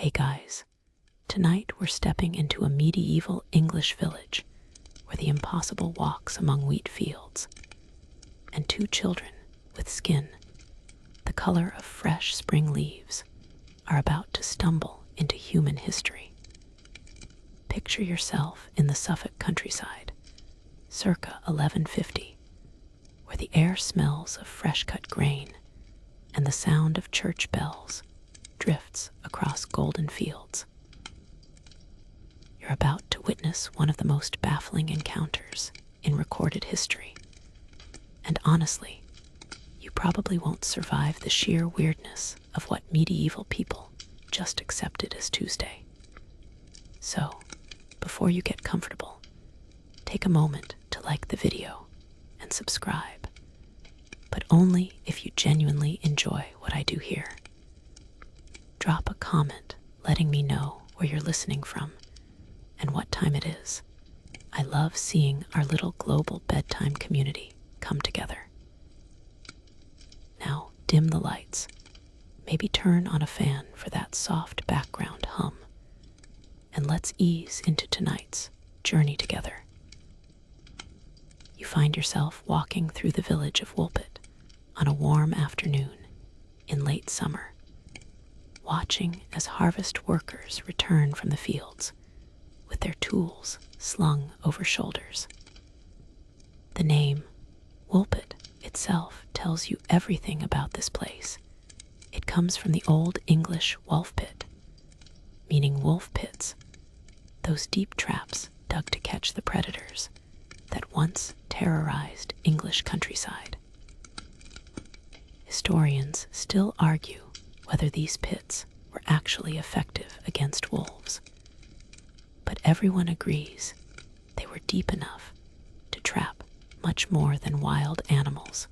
Hey guys, tonight we're stepping into a medieval English village where the impossible walks among wheat fields, and two children with skin the color of fresh spring leaves are about to stumble into human history. Picture yourself in the Suffolk countryside, circa 1150, where the air smells of fresh-cut grain and the sound of church bells drifts across golden fields. You're about to witness one of the most baffling encounters in recorded history. And honestly, you probably won't survive the sheer weirdness of what medieval people just accepted as Tuesday. So, before you get comfortable, take a moment to like the video and subscribe, but only if you genuinely enjoy what I do here. Drop a comment letting me know where you're listening from and what time it is. I love seeing our little global bedtime community come together. Now, dim the lights. Maybe turn on a fan for that soft background hum. And let's ease into tonight's journey together. You find yourself walking through the village of Woolpit on a warm afternoon in late summer, watching as harvest workers return from the fields with their tools slung over shoulders. The name Woolpit itself tells you everything about this place. It comes from the Old English wolf pit, meaning wolf pits, those deep traps dug to catch the predators that once terrorized English countryside. Historians still argue whether these pits were actually effective against wolves, but everyone agrees they were deep enough to trap much more than wild animals.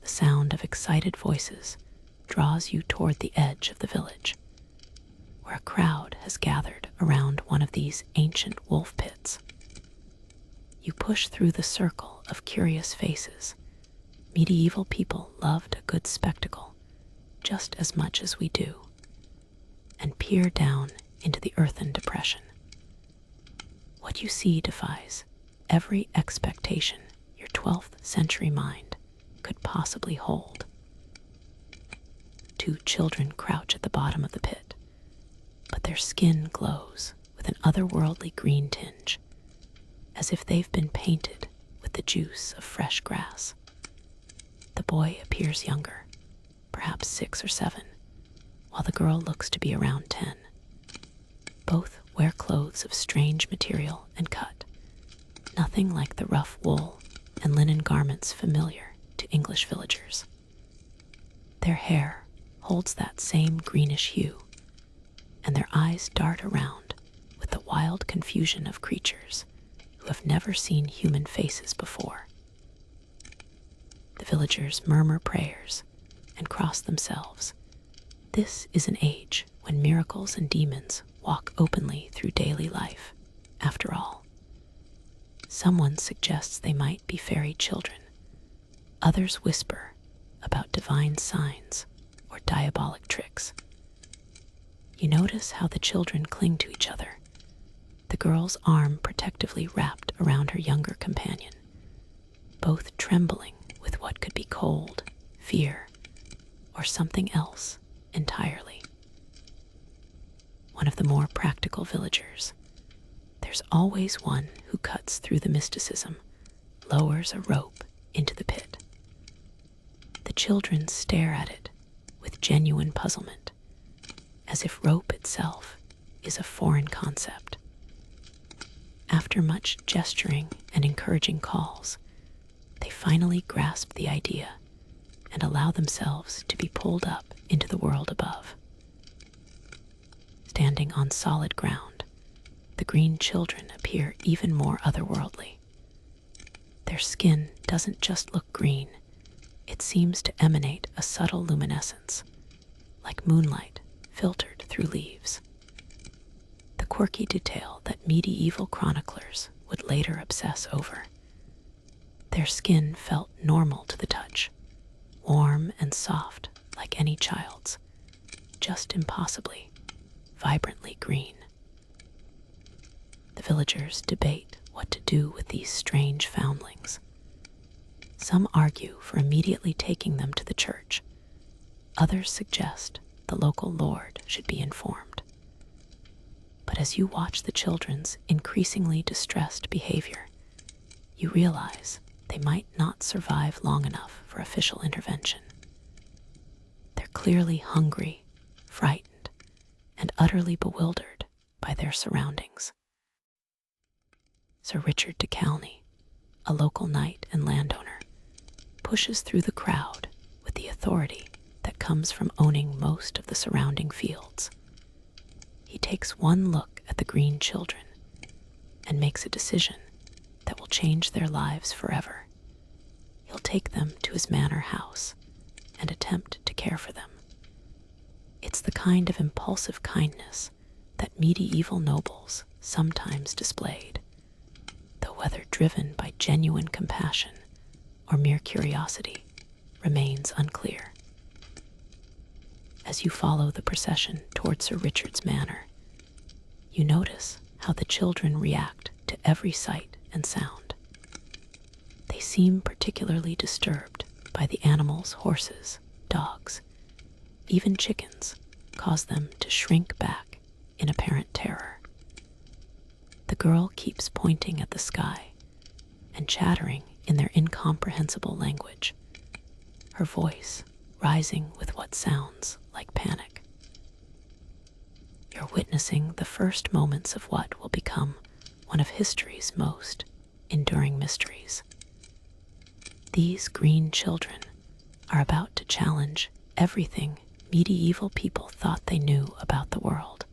The sound of excited voices draws you toward the edge of the village, where a crowd has gathered around one of these ancient wolf pits. You push through the circle of curious faces. Medieval people loved a good spectacle just as much as we do, and peer down into the earthen depression. What you see defies every expectation your 12th century mind could possibly hold. Two children crouch at the bottom of the pit, but their skin glows with an otherworldly green tinge, as if they've been painted with the juice of fresh grass. The boy appears younger, perhaps 6 or 7, while the girl looks to be around 10. Both wear clothes of strange material and cut, nothing like the rough wool and linen garments familiar to English villagers. Their hair holds that same greenish hue, and their eyes dart around with the wild confusion of creatures who have never seen human faces before. The villagers murmur prayers and cross themselves. This is an age when miracles and demons walk openly through daily life, after all. Someone suggests they might be fairy children. Others whisper about divine signs or diabolic tricks. You notice how the children cling to each other, the girl's arm protectively wrapped around her younger companion, both trembling with what could be cold, fear, or something else entirely. One of the more practical villagers. There's always one who cuts through the mysticism, lowers a rope into the pit. The children stare at it with genuine puzzlement, as if rope itself is a foreign concept. After much gesturing and encouraging calls, they finally grasp the idea and allow themselves to be pulled up into the world above. Standing on solid ground, the green children appear even more otherworldly. Their skin doesn't just look green, it seems to emanate a subtle luminescence, like moonlight filtered through leaves. The quirky detail that medieval chroniclers would later obsess over. Their skin felt normal to the touch, warm and soft like any child's, just impossibly, vibrantly green. The villagers debate what to do with these strange foundlings. Some argue for immediately taking them to the church. Others suggest the local lord should be informed. But as you watch the children's increasingly distressed behavior, you realize they might not survive long enough for official intervention. They're clearly hungry, frightened, and utterly bewildered by their surroundings. Sir Richard de Calney, a local knight and landowner, pushes through the crowd with the authority that comes from owning most of the surrounding fields. He takes one look at the green children and makes a decision that will change their lives forever. He'll take them to his manor house and attempt to care for them. It's the kind of impulsive kindness that medieval nobles sometimes displayed, though whether driven by genuine compassion or mere curiosity remains unclear. As you follow the procession toward Sir Richard's manor, you notice how the children react to every sight and sound. They seem particularly disturbed by the animals, horses, dogs, even chickens, cause them to shrink back in apparent terror. The girl keeps pointing at the sky and chattering in their incomprehensible language, her voice rising with what sounds like panic. You're witnessing the first moments of what will become one of history's most enduring mysteries. These green children are about to challenge everything medieval people thought they knew about the world,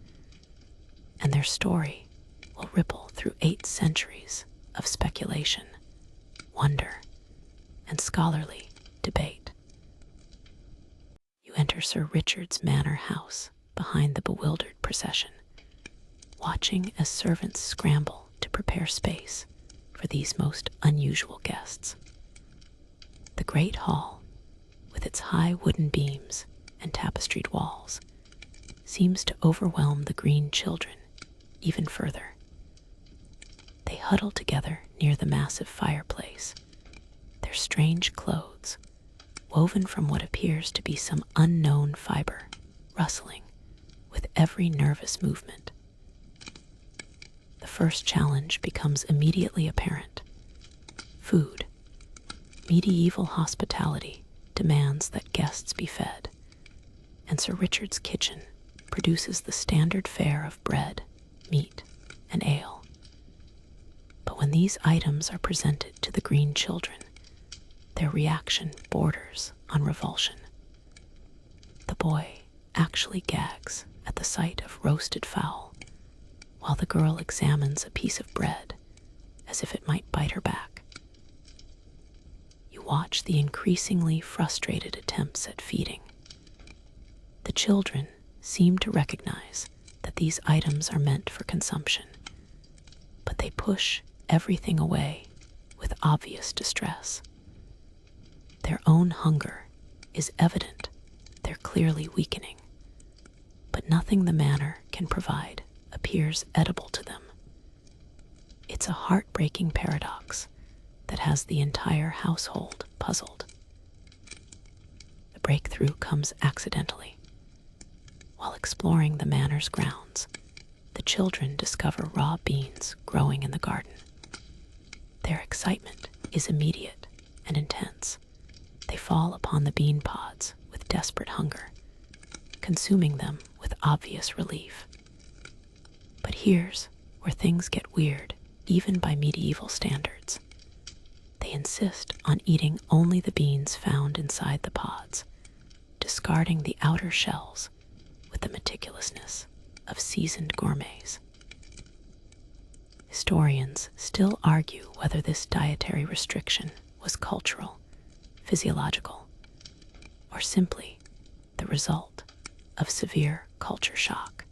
and their story will ripple through 8 centuries of speculation, wonder, and scholarly debate. You enter Sir Richard's manor house behind the bewildered procession, watching as servants scramble to prepare space for these most unusual guests. The great hall, with its high wooden beams and tapestried walls, seems to overwhelm the green children even further. They huddle together near the massive fireplace, their strange clothes, woven from what appears to be some unknown fiber, rustling with every nervous movement. The first challenge becomes immediately apparent. Food. Medieval hospitality demands that guests be fed, and Sir Richard's kitchen produces the standard fare of bread, meat, and ale. But when these items are presented to the green children, their reaction borders on revulsion. The boy actually gags at the sight of roasted fowl, while the girl examines a piece of bread as if it might bite her back. You watch the increasingly frustrated attempts at feeding. The children seem to recognize that these items are meant for consumption, but they push everything away with obvious distress. Their own hunger is evident. They're clearly weakening, but nothing the manor can provide appears edible to them. It's a heartbreaking paradox that has the entire household puzzled. The breakthrough comes accidentally. While exploring the manor's grounds, the children discover raw beans growing in the garden. Their excitement is immediate and intense. They fall upon the bean pods with desperate hunger, consuming them with obvious relief. But here's where things get weird, even by medieval standards. They insist on eating only the beans found inside the pods, discarding the outer shells with the meticulousness of seasoned gourmets. Historians still argue whether this dietary restriction was cultural, physiological, or simply the result of severe culture shock.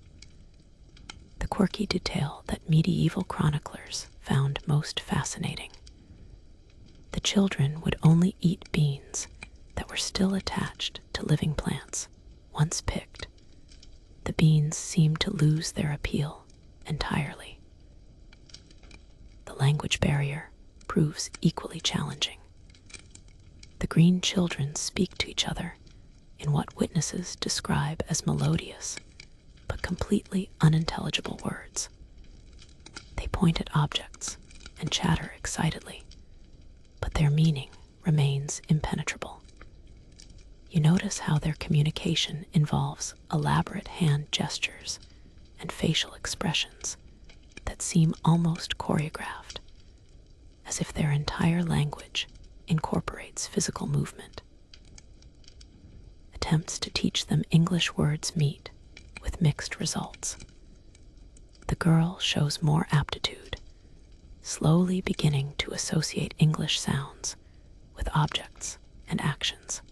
The quirky detail that medieval chroniclers found most fascinating: the children would only eat beans that were still attached to living plants, once picked, beans seem to lose their appeal entirely. The language barrier proves equally challenging. The green children speak to each other in what witnesses describe as melodious but completely unintelligible words. They point at objects and chatter excitedly, but their meaning remains impenetrable. You notice how their communication involves elaborate hand gestures and facial expressions that seem almost choreographed, as if their entire language incorporates physical movement. Attempts to teach them English words meet with mixed results. The girl shows more aptitude, slowly beginning to associate English sounds with objects and actions.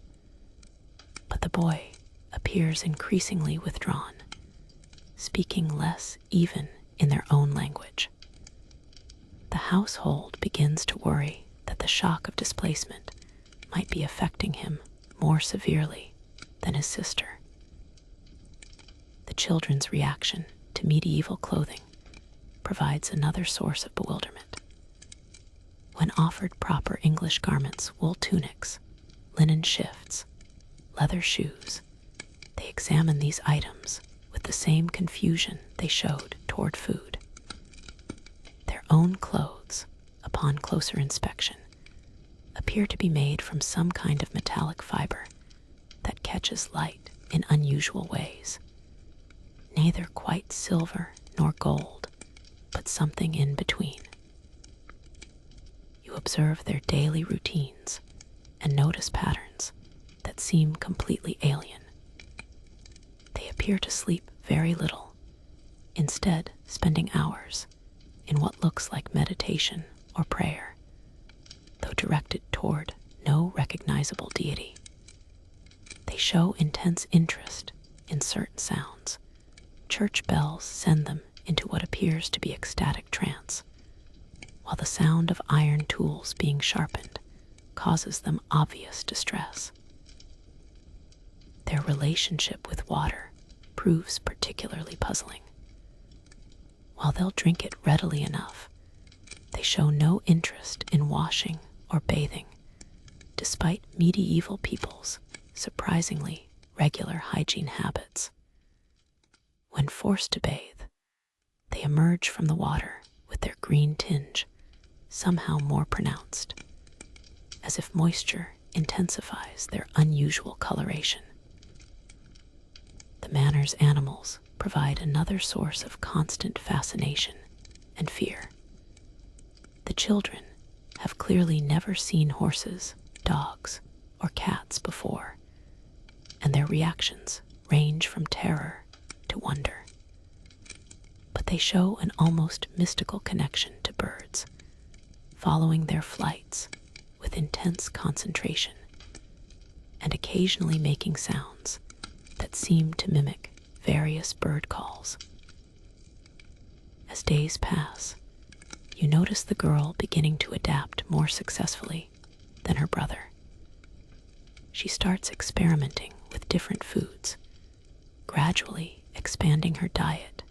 But the boy appears increasingly withdrawn, speaking less even in their own language. The household begins to worry that the shock of displacement might be affecting him more severely than his sister. The children's reaction to medieval clothing provides another source of bewilderment. When offered proper English garments, wool tunics, linen shifts, leather shoes, they examine these items with the same confusion they showed toward food. Their own clothes, upon closer inspection, appear to be made from some kind of metallic fiber that catches light in unusual ways. Neither quite silver nor gold, but something in between. You observe their daily routines and notice patterns that seem completely alien. They appear to sleep very little, instead spending hours in what looks like meditation or prayer, though directed toward no recognizable deity. They show intense interest in certain sounds. Church bells send them into what appears to be ecstatic trance, while the sound of iron tools being sharpened causes them obvious distress. Their relationship with water proves particularly puzzling. While they'll drink it readily enough, they show no interest in washing or bathing, despite medieval people's surprisingly regular hygiene habits. When forced to bathe, they emerge from the water with their green tinge somehow more pronounced, as if moisture intensifies their unusual coloration. The manor's animals provide another source of constant fascination and fear. The children have clearly never seen horses, dogs, or cats before, and their reactions range from terror to wonder. But they show an almost mystical connection to birds, following their flights with intense concentration, and occasionally making sounds that seem to mimic various bird calls. As days pass, you notice the girl beginning to adapt more successfully than her brother. She starts experimenting with different foods, gradually expanding her diet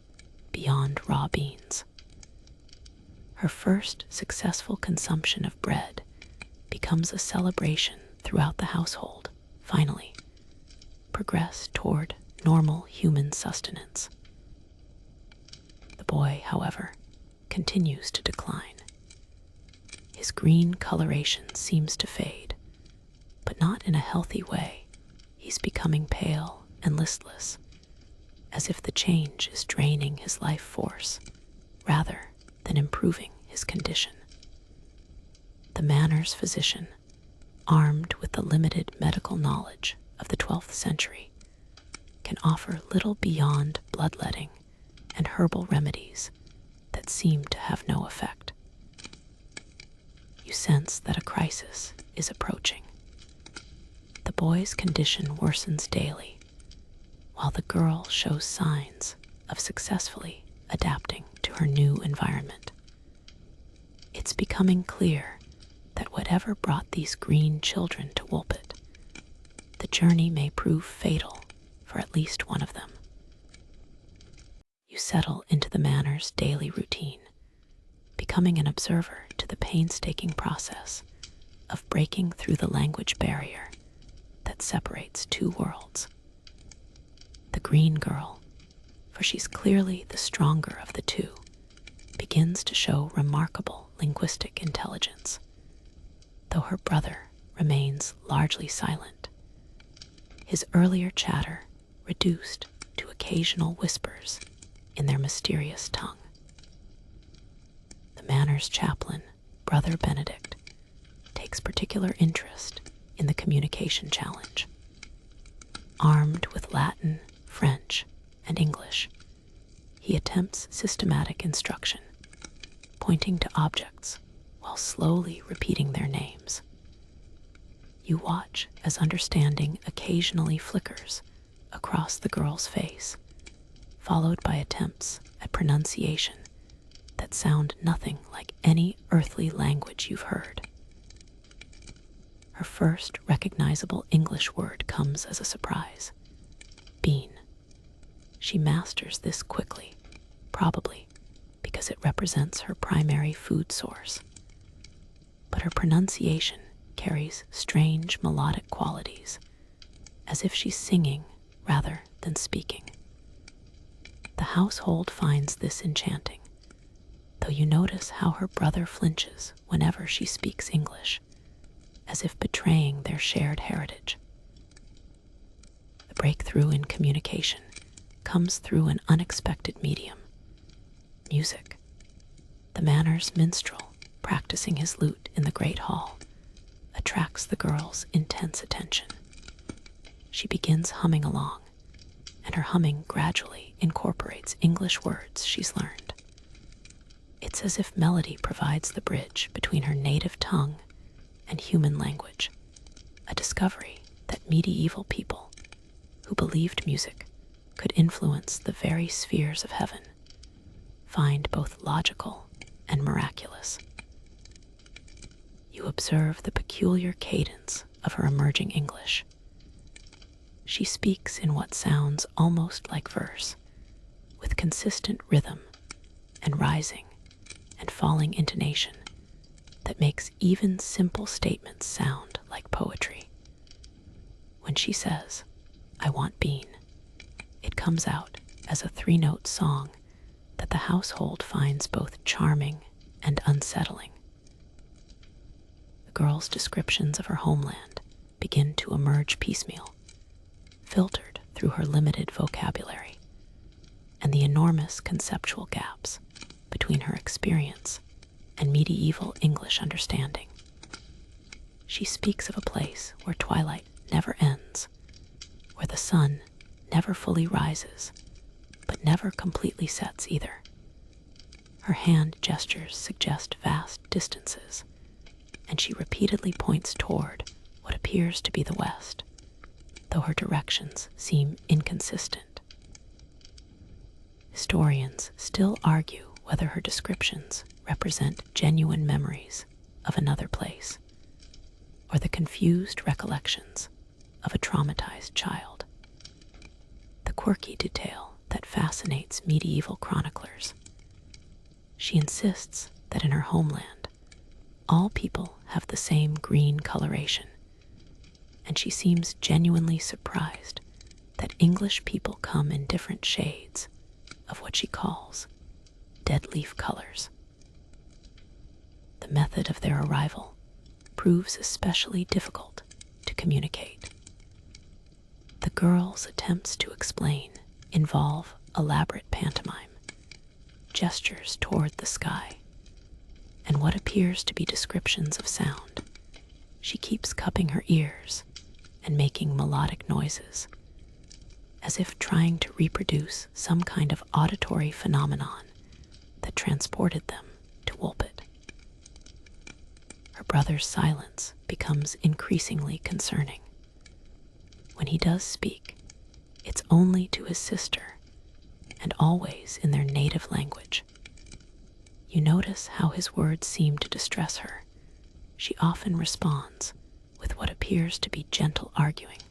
beyond raw beans. Her first successful consumption of bread becomes a celebration throughout the household, finally progress toward normal human sustenance. The boy, however, continues to decline. His green coloration seems to fade, but not in a healthy way. He's becoming pale and listless, as if the change is draining his life force rather than improving his condition. The manor's physician, armed with the limited medical knowledge of the 12th century, can offer little beyond bloodletting and herbal remedies that seem to have no effect. You sense that a crisis is approaching. The boy's condition worsens daily, while the girl shows signs of successfully adapting to her new environment. It's becoming clear that whatever brought these green children to Woolpit, the journey may prove fatal for at least one of them. you settle into the manor's daily routine, becoming an observer to the painstaking process of breaking through the language barrier that separates two worlds. The green girl, for she's clearly the stronger of the two, begins to show remarkable linguistic intelligence, though her brother remains largely silent, his earlier chatter reduced to occasional whispers in their mysterious tongue. The manor's chaplain, Brother Benedict, takes particular interest in the communication challenge. Armed with Latin, French, and English, he attempts systematic instruction, pointing to objects while slowly repeating their names. You watch as understanding occasionally flickers across the girl's face, followed by attempts at pronunciation that sound nothing like any earthly language you've heard. Her first recognizable English word comes as a surprise: bean. She masters this quickly, probably because it represents her primary food source. But her pronunciation carries strange melodic qualities, as if she's singing rather than speaking. The household finds this enchanting, though you notice how her brother flinches whenever she speaks English, as if betraying their shared heritage. The breakthrough in communication comes through an unexpected medium: music. The manor's minstrel, practicing his lute in the great hall, attracts the girl's intense attention. She begins humming along, and her humming gradually incorporates English words she's learned. It's as if melody provides the bridge between her native tongue and human language, a discovery that medieval people, who believed music could influence the very spheres of heaven, find both logical and miraculous. You observe the peculiar cadence of her emerging English. She speaks in what sounds almost like verse, with consistent rhythm and rising and falling intonation that makes even simple statements sound like poetry. When she says, "I want bean," it comes out as a 3-note song that the household finds both charming and unsettling. The girl's descriptions of her homeland begin to emerge piecemeal, filtered through her limited vocabulary and the enormous conceptual gaps between her experience and medieval English understanding. She speaks of a place where twilight never ends, where the sun never fully rises, but never completely sets either. Her hand gestures suggest vast distances, and she repeatedly points toward what appears to be the west, though her directions seem inconsistent. Historians still argue whether her descriptions represent genuine memories of another place, or the confused recollections of a traumatized child. The quirky detail that fascinates medieval chroniclers. She insists that in her homeland, all people have the same green coloration, and she seems genuinely surprised that English people come in different shades of what she calls dead leaf colors. The method of their arrival proves especially difficult to communicate. The girl's attempts to explain involve elaborate pantomime, gestures toward the sky, and what appears to be descriptions of sound. She keeps cupping her ears and making melodic noises, as if trying to reproduce some kind of auditory phenomenon that transported them to Woolpit. Her brother's silence becomes increasingly concerning. When he does speak, it's only to his sister, and always in their native language. You notice how his words seem to distress her. She often responds with what appears to be gentle arguing,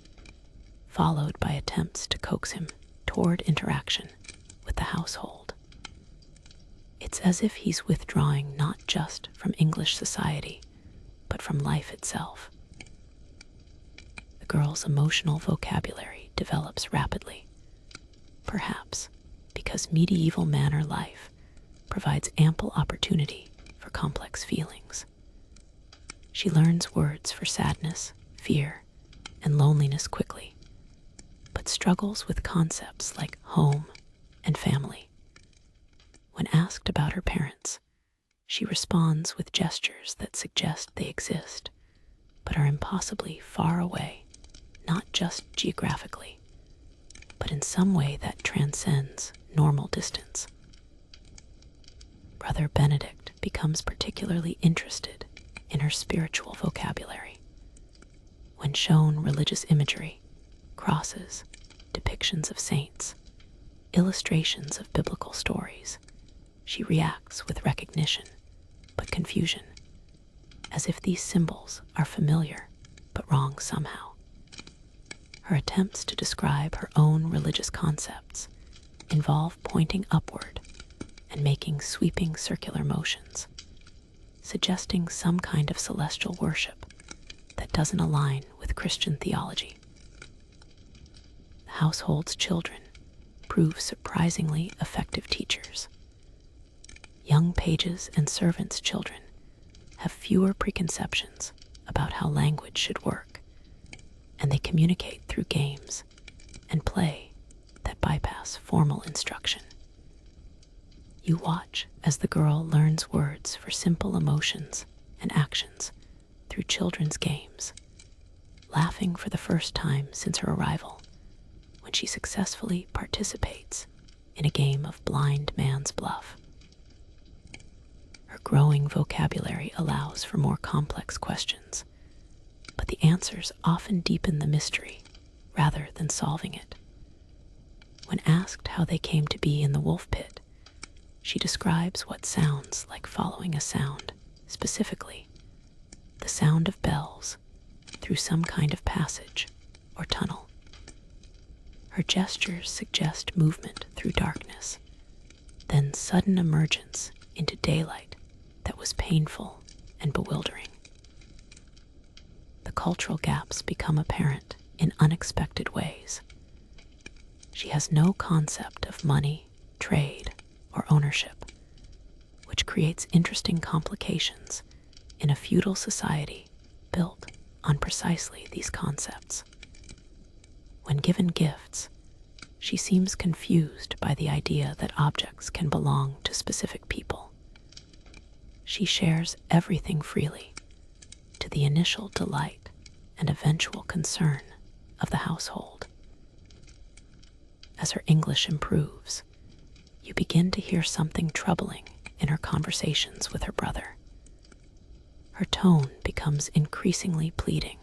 followed by attempts to coax him toward interaction with the household. It's as if he's withdrawing not just from English society, but from life itself. The girl's emotional vocabulary develops rapidly, perhaps because medieval manor life provides ample opportunity for complex feelings. She learns words for sadness, fear, and loneliness quickly, but struggles with concepts like home and family. When asked about her parents, she responds with gestures that suggest they exist, but are impossibly far away, not just geographically, but in some way that transcends normal distance. Brother Benedict becomes particularly interested in her spiritual vocabulary. When shown religious imagery, crosses, depictions of saints, illustrations of biblical stories, she reacts with recognition, but confusion, as if these symbols are familiar but wrong somehow. Her attempts to describe her own religious concepts involve pointing upward and making sweeping circular motions, suggesting some kind of celestial worship that doesn't align with Christian theology. The household's children prove surprisingly effective teachers. Young pages and servants' children have fewer preconceptions about how language should work, and they communicate through games and play that bypass formal instruction. You watch as the girl learns words for simple emotions and actions through children's games, laughing for the first time since her arrival when she successfully participates in a game of blind man's bluff. Her growing vocabulary allows for more complex questions, but the answers often deepen the mystery rather than solving it. When asked how they came to be in the Woolpit, she describes what sounds like following a sound, specifically the sound of bells through some kind of passage or tunnel. Her gestures suggest movement through darkness, then sudden emergence into daylight that was painful and bewildering. The cultural gaps become apparent in unexpected ways. She has no concept of money, trade, or ownership, which creates interesting complications in a feudal society built on precisely these concepts. When given gifts, she seems confused by the idea that objects can belong to specific people. She shares everything freely, to the initial delight and eventual concern of the household. As her English improves, you begin to hear something troubling in her conversations with her brother. Her tone becomes increasingly pleading,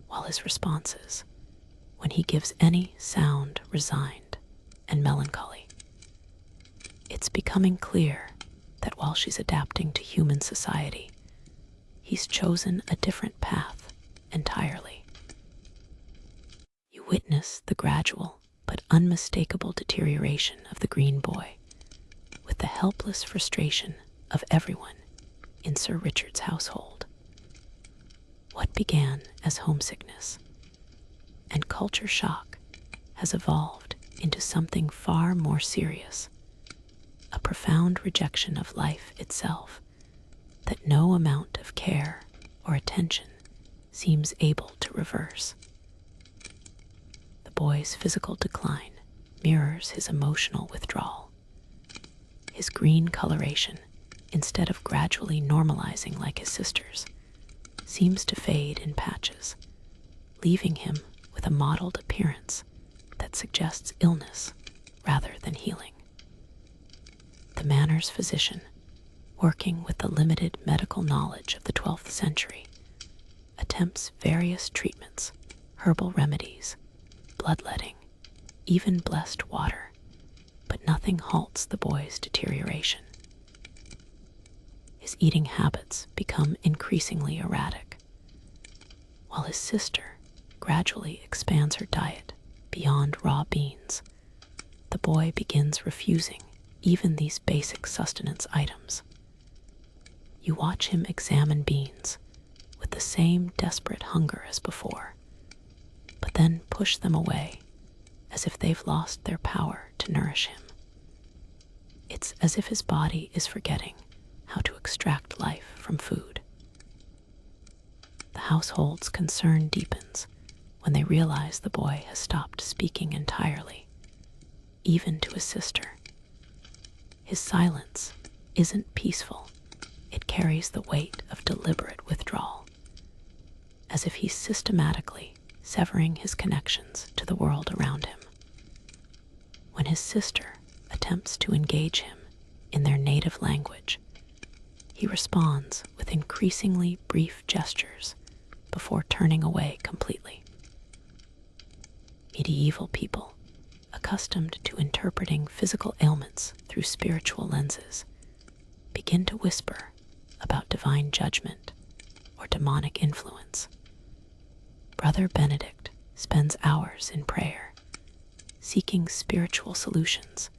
while his responses, when he gives any sound, resigned and melancholy. It's becoming clear that while she's adapting to human society, he's chosen a different path entirely. You witness the gradual but unmistakable deterioration of the green boy, with the helpless frustration of everyone in Sir Richard's household. What began as homesickness and culture shock has evolved into something far more serious, a profound rejection of life itself that no amount of care or attention seems able to reverse. The boy's physical decline mirrors his emotional withdrawal. His green coloration, instead of gradually normalizing like his sister's, seems to fade in patches, leaving him with a mottled appearance that suggests illness rather than healing. The manor's physician, working with the limited medical knowledge of the 12th century, attempts various treatments, herbal remedies, bloodletting, even blessed water, but nothing halts the boy's deterioration. His eating habits become increasingly erratic, while his sister gradually expands her diet beyond raw beans. The boy begins refusing even these basic sustenance items. You watch him examine beans with the same desperate hunger as before, but then push them away as if they've lost their power to nourish him. It's as if his body is forgetting how to extract life from food. The household's concern deepens when they realize the boy has stopped speaking entirely, even to his sister. His silence isn't peaceful. It carries the weight of deliberate withdrawal, as if he's systematically severing his connections to the world around him. When his sister attempts to engage him in their native language, he responds with increasingly brief gestures before turning away completely. Medieval people, accustomed to interpreting physical ailments through spiritual lenses, begin to whisper about divine judgment or demonic influence. Brother Benedict spends hours in prayer, seeking spiritual solutions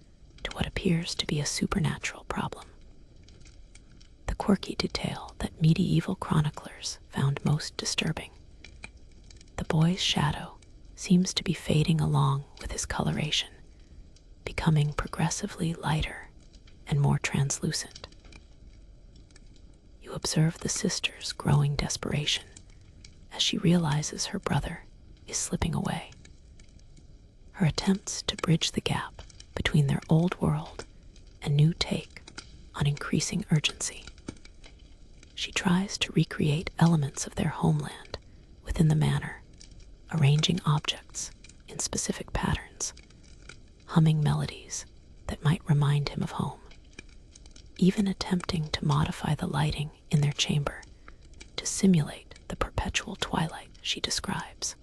to what appears to be a supernatural problem. The quirky detail that medieval chroniclers found most disturbing: the boy's shadow seems to be fading along with his coloration, becoming progressively lighter and more translucent. You observe the sister's growing desperation as she realizes her brother is slipping away. Her attempts to bridge the gap between their old world and new take on increasing urgency. She tries to recreate elements of their homeland within the manor, arranging objects in specific patterns, humming melodies that might remind him of home, even attempting to modify the lighting in their chamber to simulate the perpetual twilight she describes.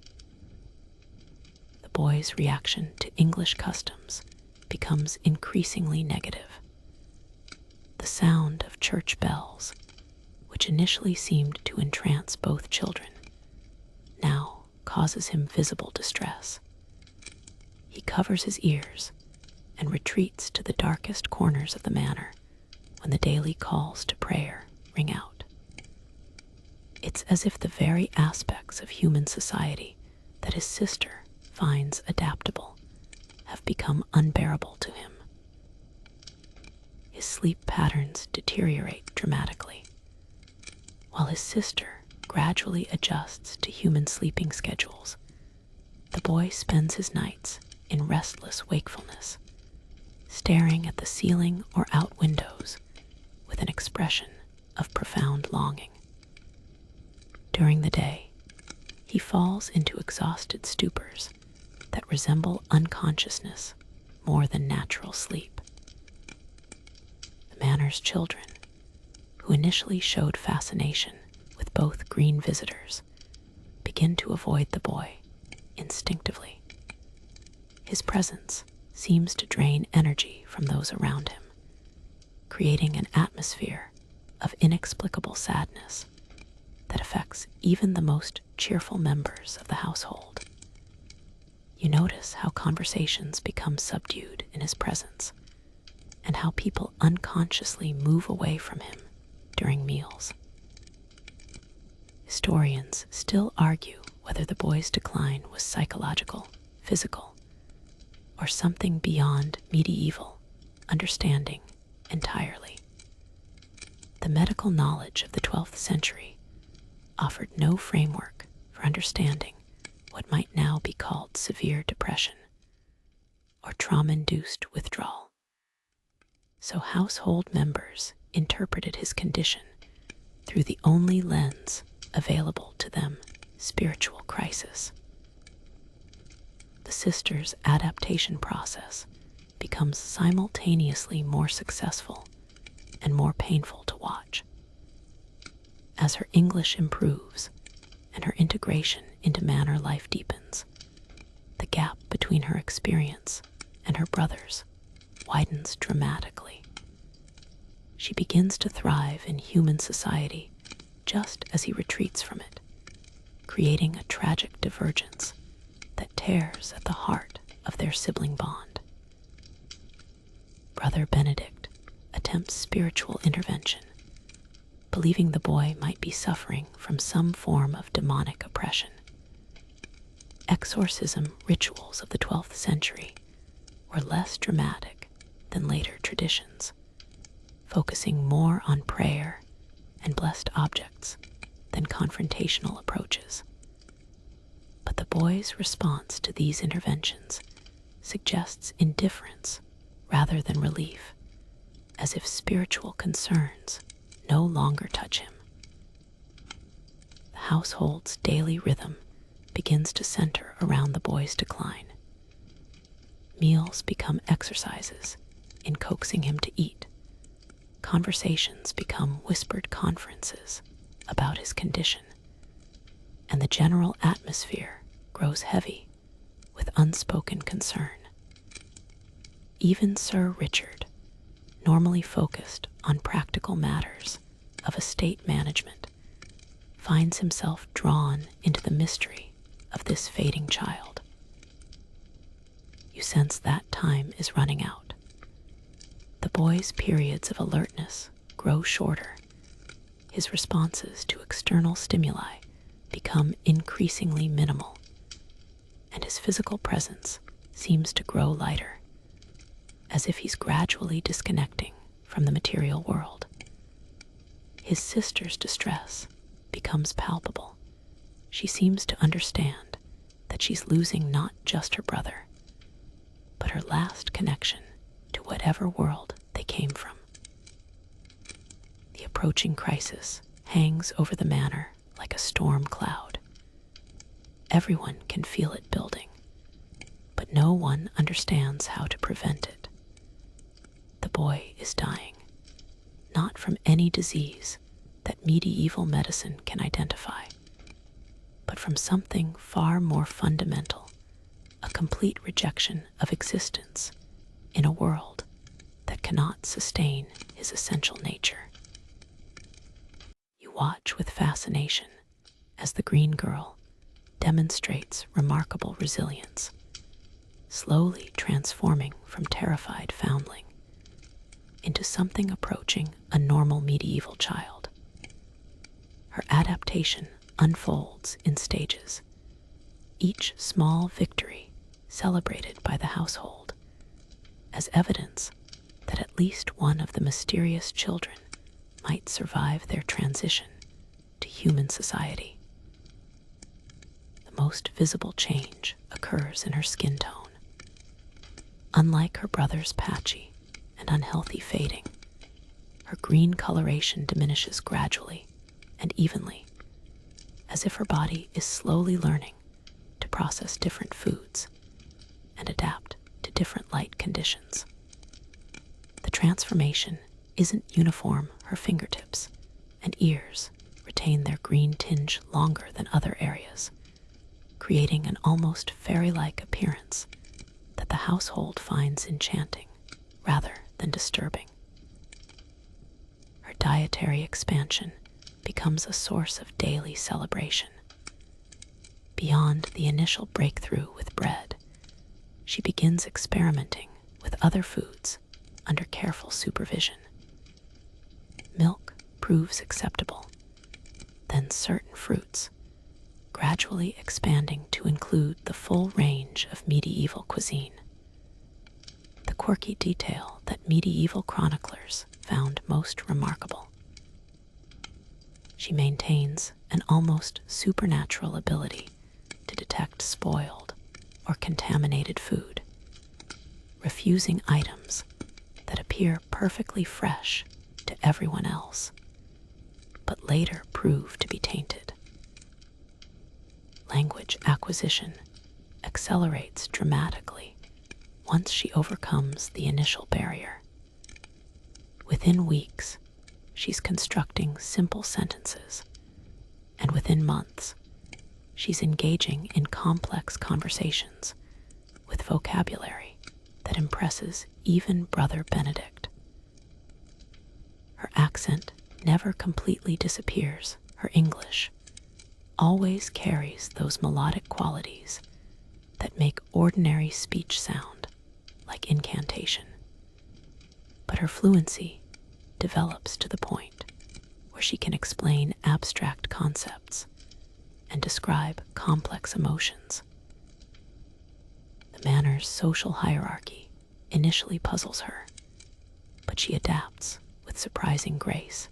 The boy's reaction to English customs becomes increasingly negative. The sound of church bells, which initially seemed to entrance both children, now causes him visible distress. He covers his ears and retreats to the darkest corners of the manor when the daily calls to prayer ring out. It's as if the very aspects of human society that his sister finds adaptable have become unbearable to him. His sleep patterns deteriorate dramatically, while his sister gradually adjusts to human sleeping schedules. The boy spends his nights in restless wakefulness, staring at the ceiling or out windows with an expression of profound longing. During the day, he falls into exhausted stupors that resemble unconsciousness more than natural sleep. The manor's children, who initially showed fascination with both green visitors, begin to avoid the boy instinctively. His presence seems to drain energy from those around him, creating an atmosphere of inexplicable sadness that affects even the most cheerful members of the household. You notice how conversations become subdued in his presence, and how people unconsciously move away from him during meals. Historians still argue whether the boy's decline was psychological, physical, or something beyond medieval understanding entirely. The medical knowledge of the 12th century offered no framework for understanding what might now be called severe depression or trauma-induced withdrawal. So household members interpreted his condition through the only lens available to them: spiritual crisis. The sister's adaptation process becomes simultaneously more successful and more painful to watch. As her English improves and her integration into manor life deepens, the gap between her experience and her brother's widens dramatically. She begins to thrive in human society just as he retreats from it, creating a tragic divergence that tears at the heart of their sibling bond. Brother Benedict attempts spiritual intervention, believing the boy might be suffering from some form of demonic oppression. Exorcism rituals of the 12th century were less dramatic than later traditions, focusing more on prayer and blessed objects than confrontational approaches. But the boy's response to these interventions suggests indifference rather than relief, as if spiritual concerns no longer touch him. The household's daily rhythm begins to center around the boy's decline. Meals become exercises in coaxing him to eat. Conversations become whispered conferences about his condition, and the general atmosphere grows heavy with unspoken concern. Even Sir Richard, normally focused on practical matters of estate management, finds himself drawn into the mystery of this fading child. You sense that time is running out. The boy's periods of alertness grow shorter. His responses to external stimuli become increasingly minimal, and his physical presence seems to grow lighter, as if he's gradually disconnecting from the material world. His sister's distress becomes palpable. She seems to understand that she's losing not just her brother, but her last connection to whatever world they came from. The approaching crisis hangs over the manor like a storm cloud. Everyone can feel it building, but no one understands how to prevent it. The boy is dying, not from any disease that medieval medicine can identify, but from something far more fundamental, a complete rejection of existence in a world that cannot sustain his essential nature. You watch with fascination as the green girl demonstrates remarkable resilience, slowly transforming from terrified foundling into something approaching a normal medieval child. Her adaptation unfolds in stages, each small victory celebrated by the household as evidence that at least one of the mysterious children might survive their transition to human society. The most visible change occurs in her skin tone. Unlike her brother's patchy and unhealthy fading, her green coloration diminishes gradually and evenly, as if her body is slowly learning to process different foods and adapt to different light conditions. The transformation isn't uniform. Her fingertips and ears retain their green tinge longer than other areas, creating an almost fairy-like appearance that the household finds enchanting rather than disturbing. Her dietary expansion becomes a source of daily celebration. Beyond the initial breakthrough with bread, she begins experimenting with other foods under careful supervision. Milk proves acceptable, then certain fruits, gradually expanding to include the full range of medieval cuisine. The quirky detail that medieval chroniclers found most remarkable. She maintains an almost supernatural ability to detect spoiled or contaminated food, refusing items that appear perfectly fresh to everyone else, but later prove to be tainted. Language acquisition accelerates dramatically once she overcomes the initial barrier. Within weeks, she's constructing simple sentences, and within months, she's engaging in complex conversations with vocabulary that impresses even Brother Benedict. Her accent never completely disappears. Her English always carries those melodic qualities that make ordinary speech sound like incantation. but her fluency develops to the point where she can explain abstract concepts and describe complex emotions. The manor's social hierarchy initially puzzles her, but she adapts with surprising grace.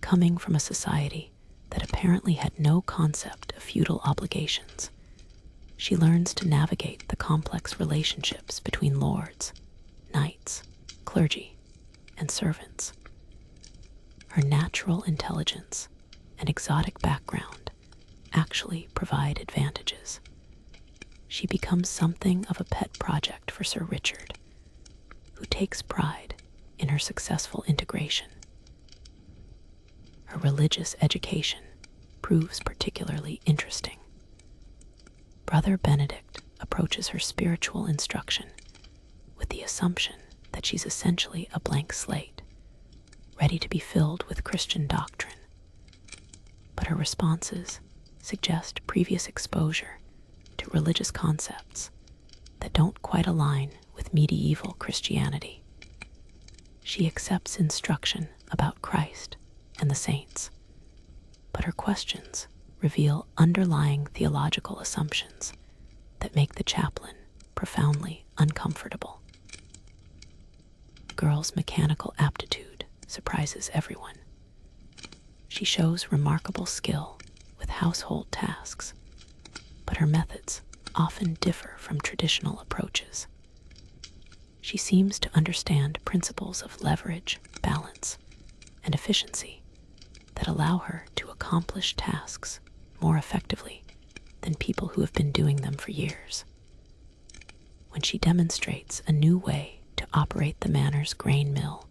Coming from a society that apparently had no concept of feudal obligations, she learns to navigate the complex relationships between lords, knights, clergy, and servants. Her natural intelligence and exotic background actually provide advantages. She becomes something of a pet project for Sir Richard, who takes pride in her successful integration. Her religious education proves particularly interesting. Brother Benedict approaches her spiritual instruction with the assumption that she's essentially a blank slate, ready to be filled with Christian doctrine. But her responses suggest previous exposure to religious concepts that don't quite align with medieval Christianity. She accepts instruction about Christ and the saints, but her questions reveal underlying theological assumptions that make the chaplain profoundly uncomfortable. The girl's mechanical aptitude surprises everyone. She shows remarkable skill with household tasks, but her methods often differ from traditional approaches. She seems to understand principles of leverage, balance, and efficiency that allow her to accomplish tasks more effectively than people who have been doing them for years. When she demonstrates a new way to operate the manor's grain mill,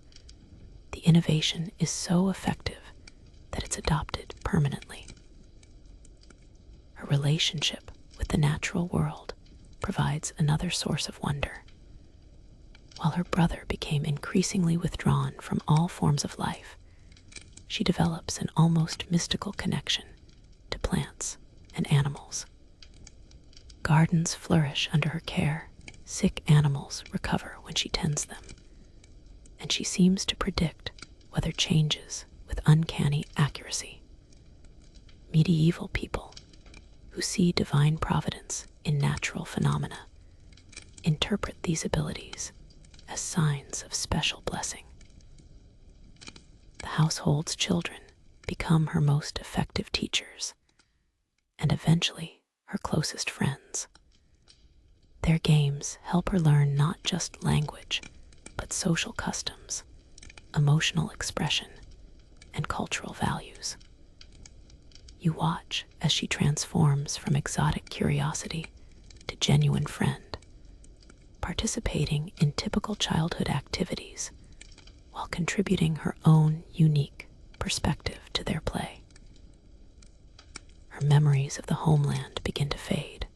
the innovation is so effective that it's adopted permanently. Her relationship with the natural world provides another source of wonder. While her brother became increasingly withdrawn from all forms of life, she develops an almost mystical connection to plants and animals. Gardens flourish under her care, sick animals recover when she tends them, and she seems to predict weather changes with uncanny accuracy. Medieval people, who see divine providence in natural phenomena, interpret these abilities as signs of special blessing. The household's children become her most effective teachers, and eventually her closest friends. Their games help her learn not just language, but social customs, emotional expression, and cultural values. You watch as she transforms from exotic curiosity to genuine friend, participating in typical childhood activities while contributing her own unique perspective to their play. Her memories of the homeland begin to fade,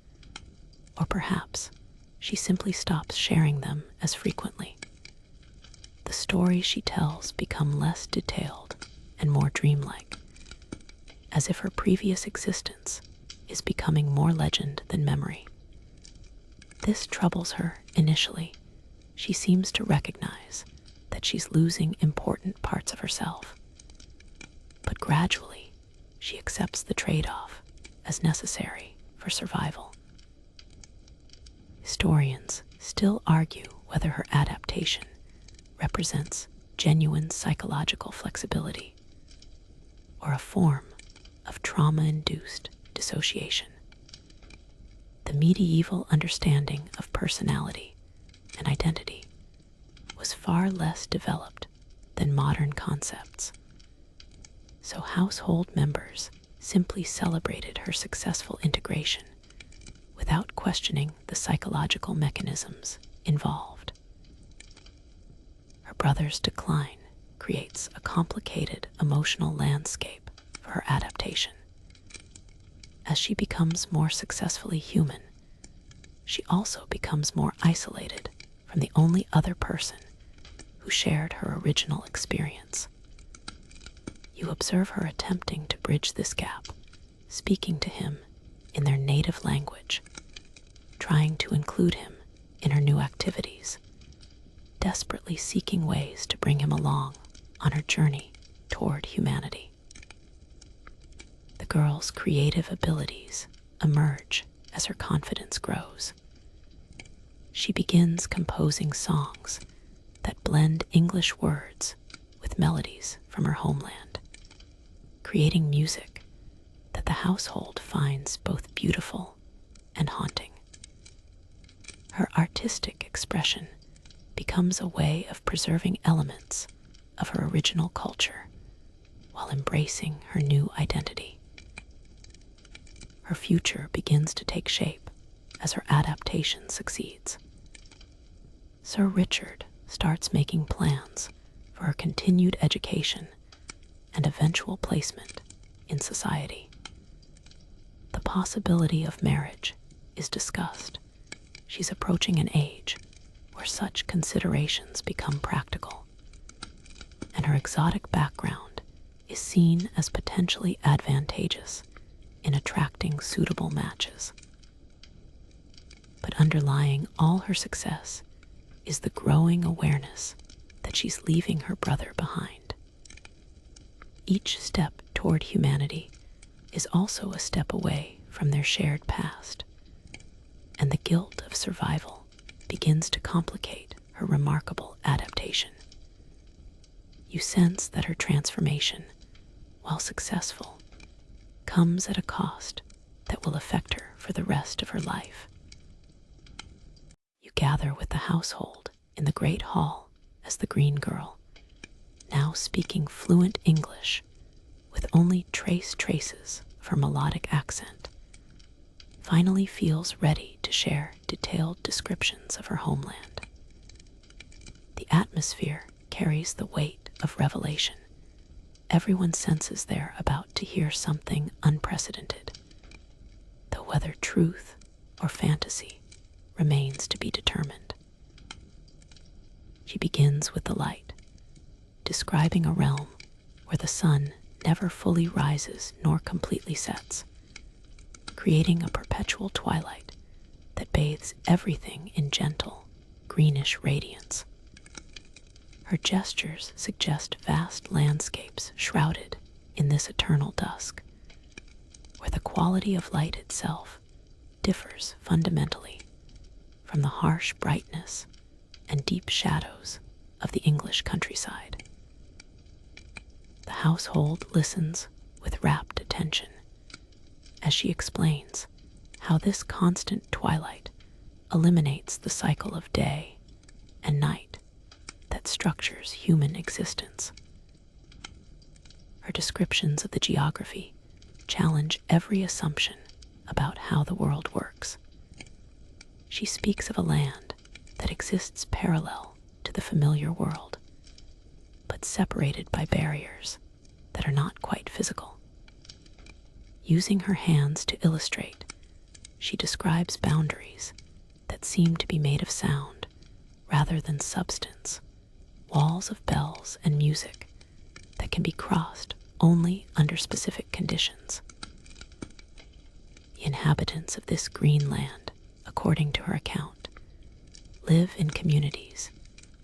or perhaps she simply stops sharing them as frequently. The stories she tells become less detailed and more dreamlike, as if her previous existence is becoming more legend than memory. This troubles her initially. She seems to recognize that she's losing important parts of herself. But gradually, she accepts the trade-off as necessary for survival. Historians still argue whether her adaptation represents genuine psychological flexibility or a form of trauma-induced dissociation. The medieval understanding of personality and identity was far less developed than modern concepts, so household members simply celebrated her successful integration without questioning the psychological mechanisms involved. Her brother's decline creates a complicated emotional landscape for her adaptation. As she becomes more successfully human, she also becomes more isolated from the only other person who shared her original experience. You observe her attempting to bridge this gap, speaking to him in their native language, trying to include him in her new activities. desperately seeking ways to bring him along on her journey toward humanity. The girl's creative abilities emerge as her confidence grows. She begins composing songs that blend English words with melodies from her homeland, creating music that the household finds both beautiful and haunting. Her artistic expression becomes a way of preserving elements of her original culture while embracing her new identity. Her future begins to take shape as her adaptation succeeds. Sir Richard starts making plans for her continued education and eventual placement in society. The possibility of marriage is discussed. She's approaching an age where such considerations become practical, and her exotic background is seen as potentially advantageous in attracting suitable matches. But underlying all her success is the growing awareness that she's leaving her brother behind. Each step toward humanity is also a step away from their shared past, and the guilt of survival begins to complicate her remarkable adaptation. You sense that her transformation, while successful, comes at a cost that will affect her for the rest of her life. You gather with the household in the great hall as the green girl, now speaking fluent English with only traces of her melodic accent, finally feels ready to share detailed descriptions of her homeland. The atmosphere carries the weight of revelation. Everyone senses they're about to hear something unprecedented, though whether truth or fantasy remains to be determined. She begins with the light, describing a realm where the sun never fully rises nor completely sets, creating a perpetual twilight that bathes everything in gentle, greenish radiance. Her gestures suggest vast landscapes shrouded in this eternal dusk, where the quality of light itself differs fundamentally from the harsh brightness and deep shadows of the English countryside. The household listens with rapt attention as she explains how this constant twilight eliminates the cycle of day and night that structures human existence. Her descriptions of the geography challenge every assumption about how the world works. She speaks of a land that exists parallel to the familiar world, but separated by barriers that are not quite physical. Using her hands to illustrate, she describes boundaries that seem to be made of sound rather than substance, walls of bells and music that can be crossed only under specific conditions. The inhabitants of this green land, according to her account, live in communities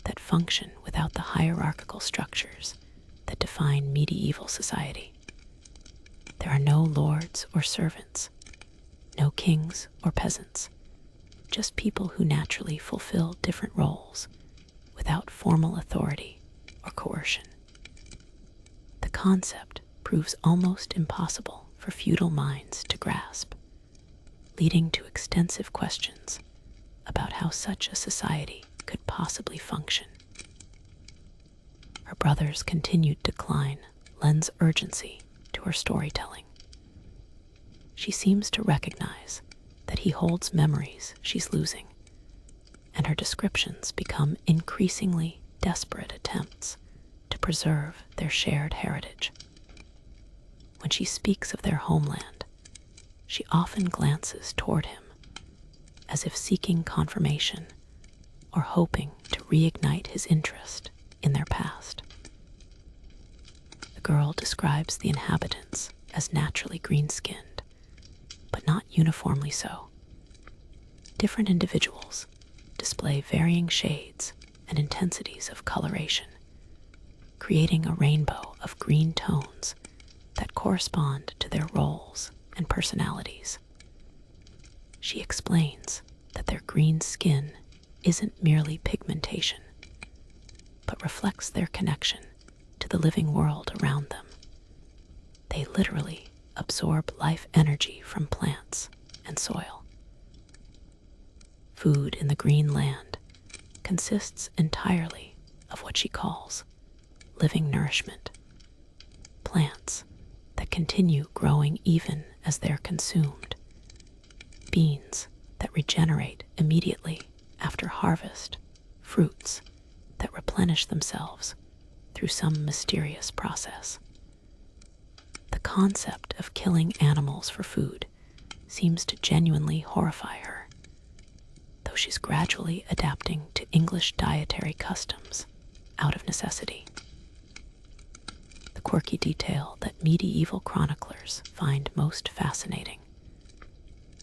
that function without the hierarchical structures that define medieval society. There are no lords or servants, no kings or peasants, just people who naturally fulfill different roles without formal authority or coercion. The concept proves almost impossible for feudal minds to grasp, leading to extensive questions about how such a society could possibly function. Her brother's continued decline lends urgency to her storytelling. She seems to recognize that he holds memories she's losing, and her descriptions become increasingly desperate attempts to preserve their shared heritage. When she speaks of their homeland, she often glances toward him, as if seeking confirmation or hoping to reignite his interest in their past. The girl describes the inhabitants as naturally green-skinned, but not uniformly so. Different individuals display varying shades and intensities of coloration, creating a rainbow of green tones that correspond to their roles and personalities. She explains that their green skin isn't merely pigmentation, but reflects their connection to the living world around them. They literally absorb life energy from plants and soil. Food in the green land consists entirely of what she calls living nourishment, plants that continue growing even as they're consumed, beans that regenerate immediately after harvest, fruits that replenish themselves through some mysterious process. The concept of killing animals for food seems to genuinely horrify her, though she's gradually adapting to English dietary customs out of necessity. The quirky detail that medieval chroniclers find most fascinating.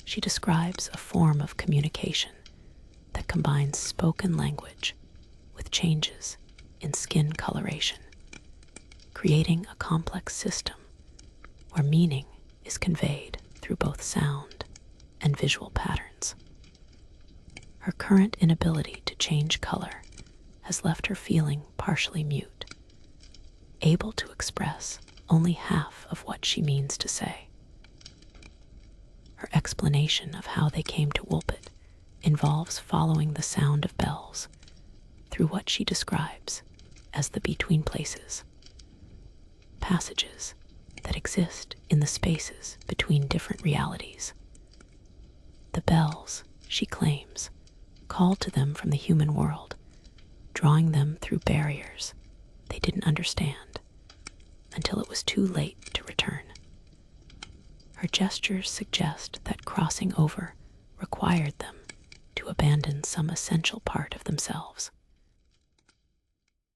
She describes a form of communication that combines spoken language with changes in skin coloration, creating a complex system where meaning is conveyed through both sound and visual patterns. Her current inability to change color has left her feeling partially mute, able to express only half of what she means to say. Her explanation of how they came to Woolpit involves following the sound of bells through what she describes as the between places, passages that exist in the spaces between different realities. The bells, she claims, call to them from the human world, drawing them through barriers they didn't understand until it was too late to return. Her gestures suggest that crossing over required them to abandon some essential part of themselves.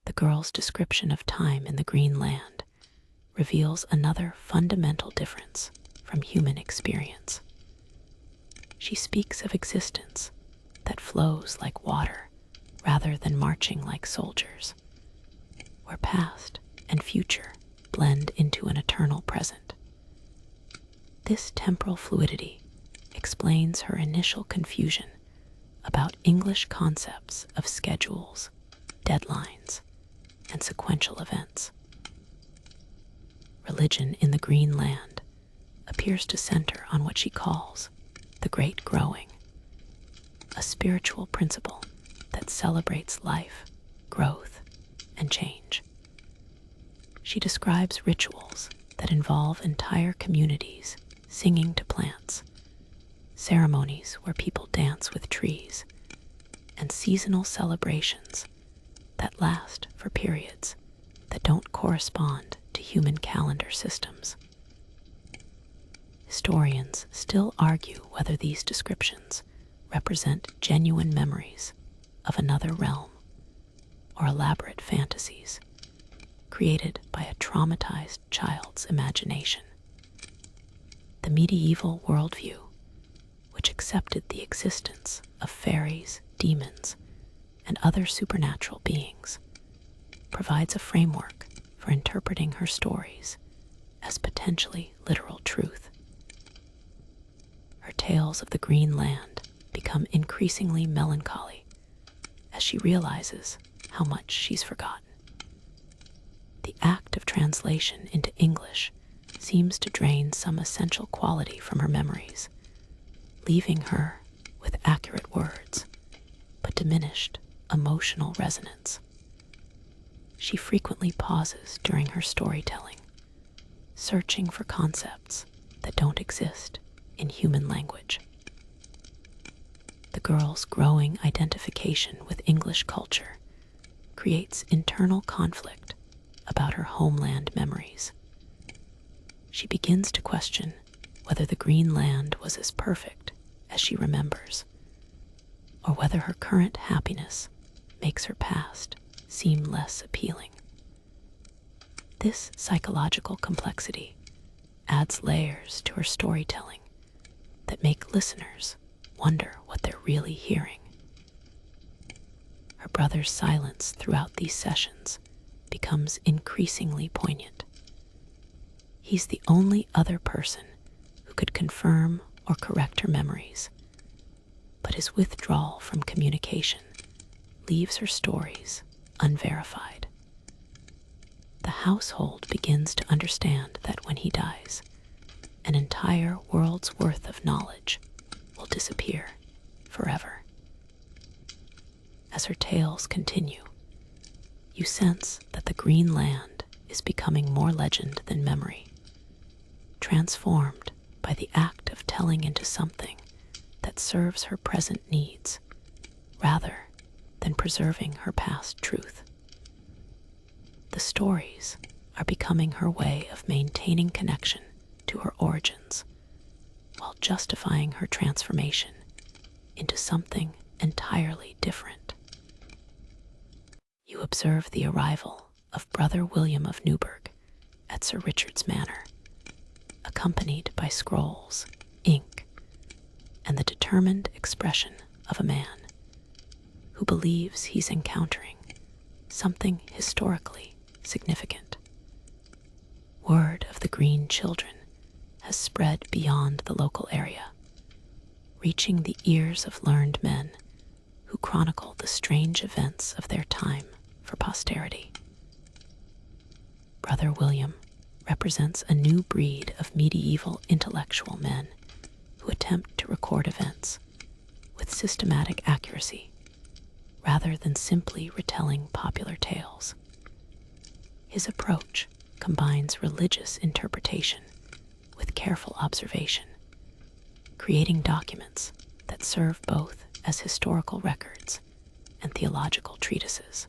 The girl's description of time in the green land reveals another fundamental difference from human experience. She speaks of existence that flows like water rather than marching like soldiers, where past and future blend into an eternal present. This temporal fluidity explains her initial confusion about English concepts of schedules, deadlines, and sequential events. Religion in the green land appears to center on what she calls the Great Growing, a spiritual principle that celebrates life, growth, and change. She describes rituals that involve entire communities singing to plants, ceremonies where people dance with trees, and seasonal celebrations that last for periods that don't correspond to human calendar systems. Historians still argue whether these descriptions represent genuine memories of another realm or elaborate fantasies created by a traumatized child's imagination. The medieval worldview, which accepted the existence of fairies, demons, and other supernatural beings, provides a framework for interpreting her stories as potentially literal truth. Her tales of the green land become increasingly melancholy as she realizes how much she's forgotten. The act of translation into English seems to drain some essential quality from her memories, leaving her with accurate words, but diminished emotional resonance. She frequently pauses during her storytelling, searching for concepts that don't exist in human language. The girl's growing identification with English culture creates internal conflict about her homeland memories. She begins to question whether the green land was as perfect as she remembers, or whether her current happiness makes her past seem less appealing. This psychological complexity adds layers to her storytelling that make listeners wonder what they're really hearing. Her brother's silence throughout these sessions becomes increasingly poignant. He's the only other person who could confirm or correct her memories, but his withdrawal from communication leaves her stories unverified. The household begins to understand that when he dies, an entire world's worth of knowledge will disappear forever. As her tales continue, you sense that the green land is becoming more legend than memory, transformed by the act of telling into something that serves her present needs rather than preserving her past truth. The stories are becoming her way of maintaining connection to her origins while justifying her transformation into something entirely different. You observe the arrival of Brother William of Newburgh at Sir Richard's manor, accompanied by scrolls, ink, and the determined expression of a man who believes he's encountering something historically significant. Word of the Green Children has spread beyond the local area, reaching the ears of learned men who chronicle the strange events of their time for posterity. Brother William represents a new breed of medieval intellectual men who attempt to record events with systematic accuracy rather than simply retelling popular tales. His approach combines religious interpretation with careful observation, creating documents that serve both as historical records and theological treatises.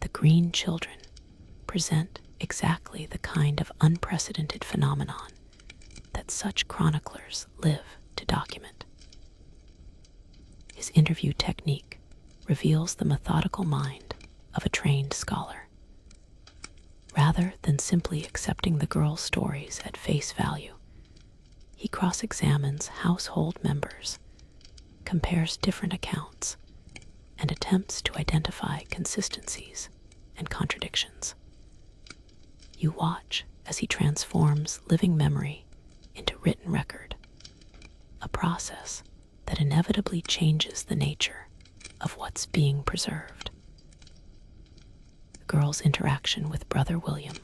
The Green Children present exactly the kind of unprecedented phenomenon that such chroniclers live to document. His interview technique reveals the methodical mind of a trained scholar. Rather than simply accepting the girl's stories at face value, he cross-examines household members, compares different accounts, and attempts to identify consistencies and contradictions. You watch as he transforms living memory into written record, a process that inevitably changes the nature of what's being preserved. The girl's interaction with Brother William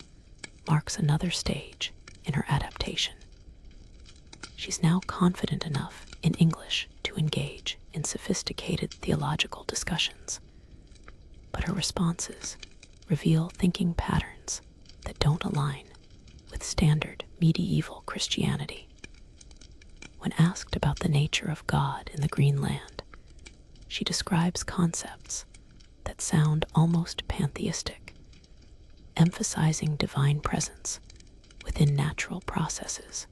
marks another stage in her adaptation. She's now confident enough in English to engage in sophisticated theological discussions, but her responses reveal thinking patterns that don't align with standard medieval Christianity. When asked about the nature of God in the Green Land, she describes concepts that sound almost pantheistic, emphasizing divine presence within natural processes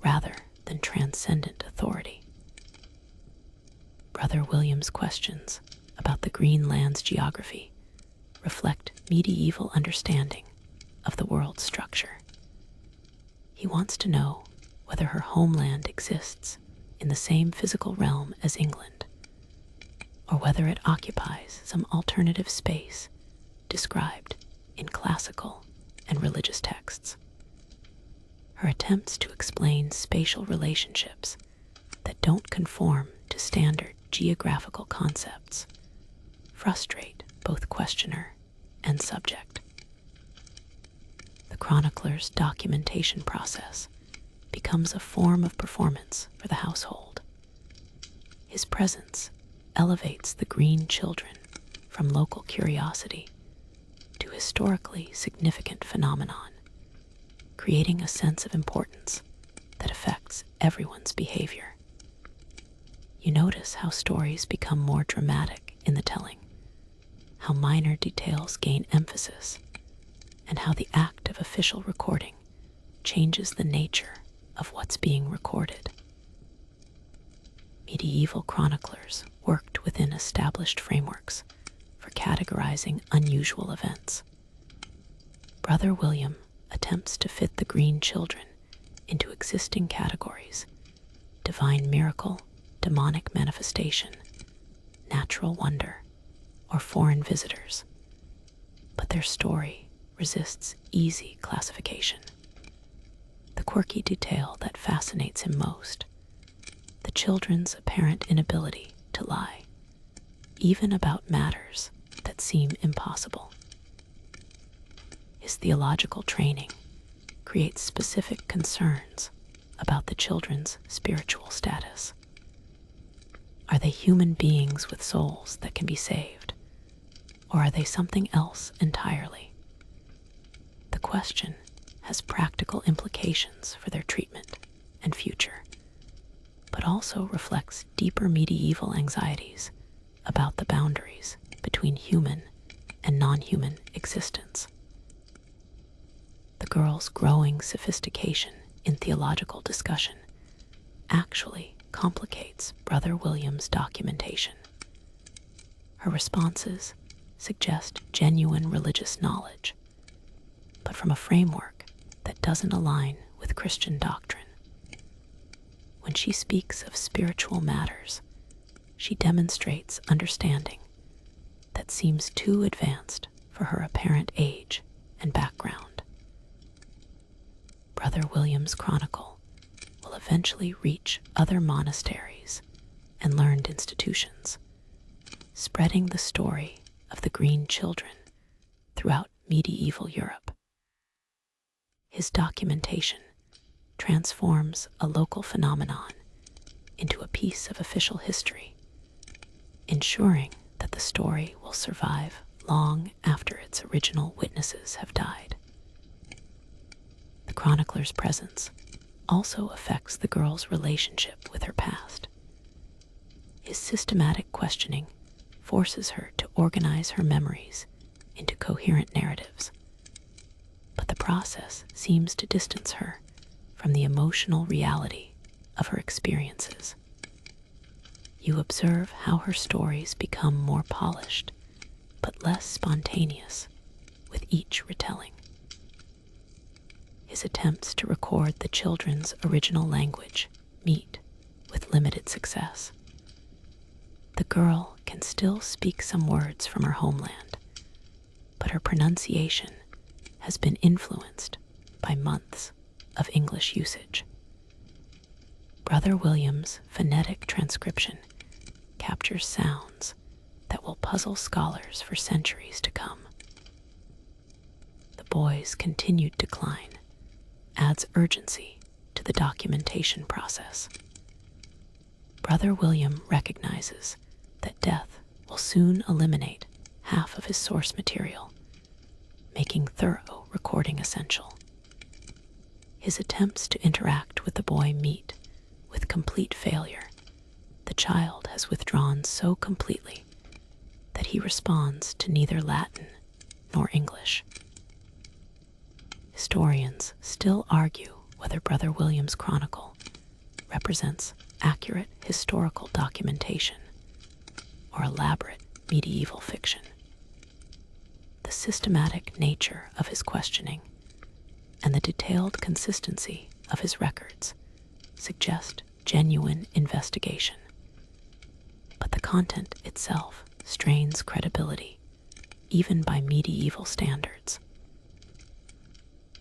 rather than transcendent authority. Brother William's questions about the Green Land's geography reflect medieval understanding of the world's structure. He wants to know whether her homeland exists in the same physical realm as England, or whether it occupies some alternative space described in classical and religious texts. Her attempts to explain spatial relationships that don't conform to standard geographical concepts frustrate both questioner and subject. The chronicler's documentation process becomes a form of performance for the household. His presence elevates the Green Children from local curiosity to historically significant phenomenon, creating a sense of importance that affects everyone's behavior. You notice how stories become more dramatic in the telling, how minor details gain emphasis, and how the act of official recording changes the nature of what's being recorded. Medieval chroniclers worked within established frameworks for categorizing unusual events. Brother William attempts to fit the Green Children into existing categories: divine miracle, demonic manifestation, natural wonder, or foreign visitors, but their story resists easy classification. The quirky detail that fascinates him most, the children's apparent inability to lie, even about matters that seem impossible. His theological training creates specific concerns about the children's spiritual status. Are they human beings with souls that can be saved, or are they something else entirely? The question has practical implications for their treatment and future, but also reflects deeper medieval anxieties about the boundaries between human and non-human existence. The girl's growing sophistication in theological discussion actually complicates Brother William's documentation. Her responses suggest genuine religious knowledge, but from a framework that doesn't align with Christian doctrine. When she speaks of spiritual matters, she demonstrates understanding that seems too advanced for her apparent age and background. Brother William's chronicle will eventually reach other monasteries and learned institutions, spreading the story of the Green Children throughout medieval Europe. His documentation transforms a local phenomenon into a piece of official history, ensuring that the story will survive long after its original witnesses have died. The chronicler's presence also affects the girl's relationship with her past. His systematic questioning forces her to organize her memories into coherent narratives, but the process seems to distance her from the emotional reality of her experiences. You observe how her stories become more polished, but less spontaneous with each retelling. His attempts to record the children's original language meet with limited success. The girl can still speak some words from her homeland, but her pronunciation has been influenced by months of English usage. Brother William's phonetic transcription captures sounds that will puzzle scholars for centuries to come. The boy's continued decline adds urgency to the documentation process. Brother William recognizes that death will soon eliminate half of his source material, making thorough recording essential. His attempts to interact with the boy meet with complete failure. The child has withdrawn so completely that he responds to neither Latin nor English. Historians still argue whether Brother William's chronicle represents accurate historical documentation or elaborate medieval fiction. The systematic nature of his questioning and the detailed consistency of his records suggest genuine investigation, but the content itself strains credibility, even by medieval standards.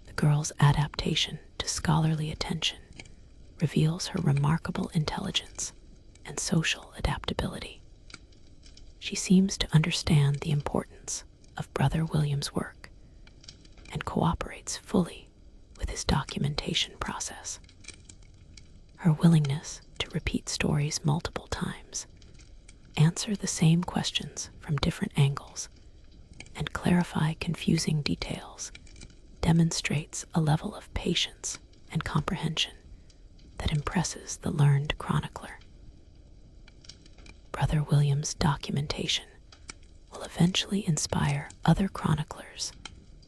The girl's adaptation to scholarly attention reveals her remarkable intelligence and social adaptability. She seems to understand the importance of Brother William's work and cooperates fully with his documentation process. Her willingness to repeat stories multiple times, answer the same questions from different angles, and clarify confusing details demonstrates a level of patience and comprehension that impresses the learned chronicler. Brother William's documentation will eventually inspire other chroniclers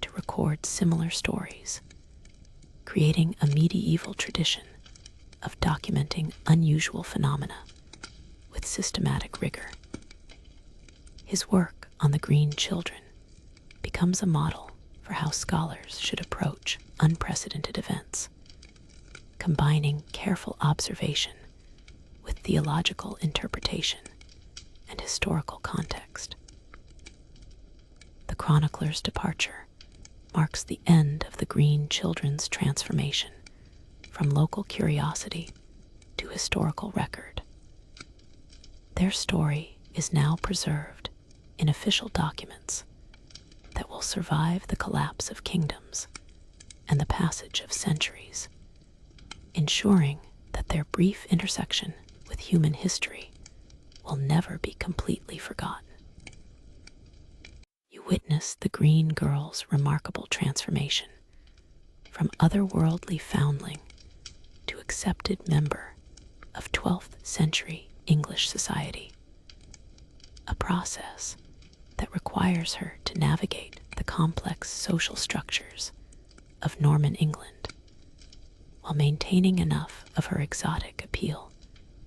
to record similar stories, creating a medieval tradition of documenting unusual phenomena with systematic rigor. His work on the Green Children becomes a model for how scholars should approach unprecedented events, combining careful observation with theological interpretation and historical context. chronicler's departure marks the end of the Green children's transformation from local curiosity to historical record. Their story is now preserved in official documents that will survive the collapse of kingdoms and the passage of centuries, ensuring that their brief intersection with human history will never be completely forgotten. You witness the Green Girl's remarkable transformation from otherworldly foundling to accepted member of 12th century English society, a process that requires her to navigate the complex social structures of Norman England while maintaining enough of her exotic appeal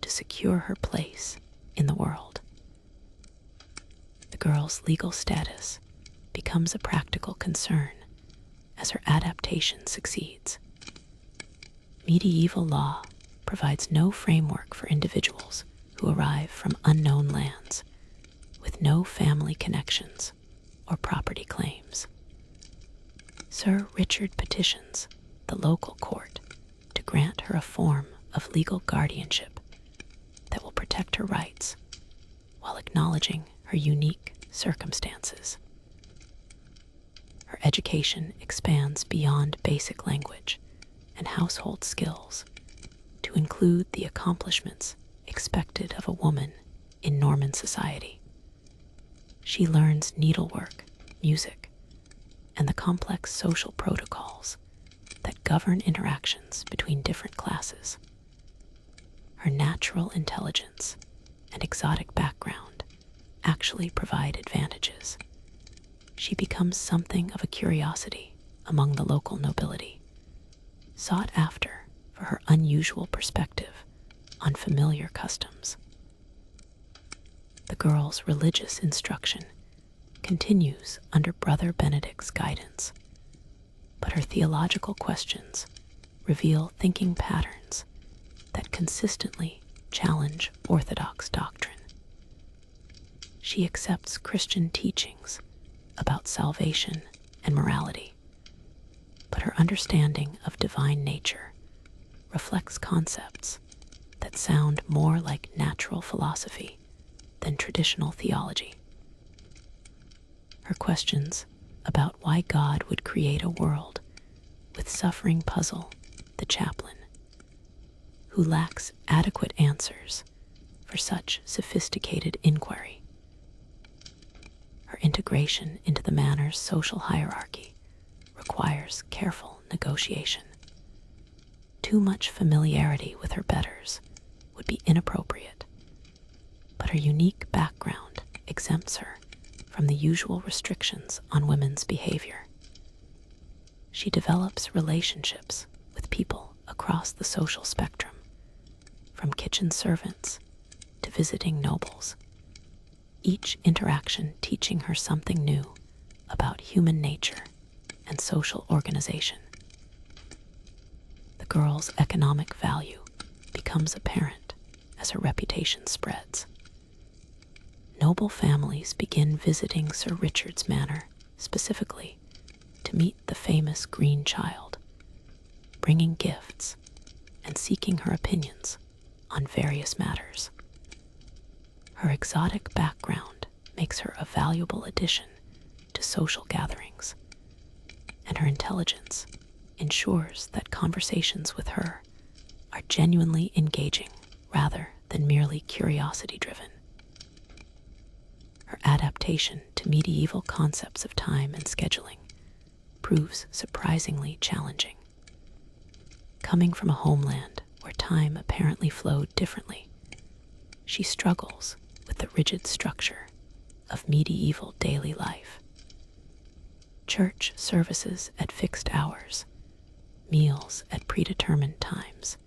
to secure her place in the world. The girl's legal status becomes a practical concern as her adaptation succeeds. Medieval law provides no framework for individuals who arrive from unknown lands with no family connections or property claims. Sir Richard petitions the local court to grant her a form of legal guardianship that will protect her rights while acknowledging her unique circumstances. Her education expands beyond basic language and household skills to include the accomplishments expected of a woman in Norman society. She learns needlework, music, and the complex social protocols that govern interactions between different classes. Her natural intelligence and exotic background actually provide advantages. She becomes something of a curiosity among the local nobility, sought after for her unusual perspective on familiar customs. The girl's religious instruction continues under Brother Benedict's guidance, but her theological questions reveal thinking patterns that consistently challenge orthodox doctrine. She accepts Christian teachings about salvation and morality, but her understanding of divine nature reflects concepts that sound more like natural philosophy than traditional theology. Her questions about why God would create a world with suffering puzzle the chaplain, who lacks adequate answers for such sophisticated inquiry. Her integration into the manor's social hierarchy requires careful negotiation. Too much familiarity with her betters would be inappropriate, but her unique background exempts her from the usual restrictions on women's behavior. She develops relationships with people across the social spectrum, from kitchen servants to visiting nobles, each interaction teaching her something new about human nature and social organization. The girl's economic value becomes apparent as her reputation spreads. Noble families begin visiting Sir Richard's manor specifically to meet the famous Green Child, bringing gifts and seeking her opinions on various matters. Her exotic background makes her a valuable addition to social gatherings, and her intelligence ensures that conversations with her are genuinely engaging rather than merely curiosity-driven. Her adaptation to medieval concepts of time and scheduling proves surprisingly challenging. Coming from a homeland where time apparently flowed differently, she struggles with the rigid structure of medieval daily life. Church services at fixed hours, meals at predetermined times,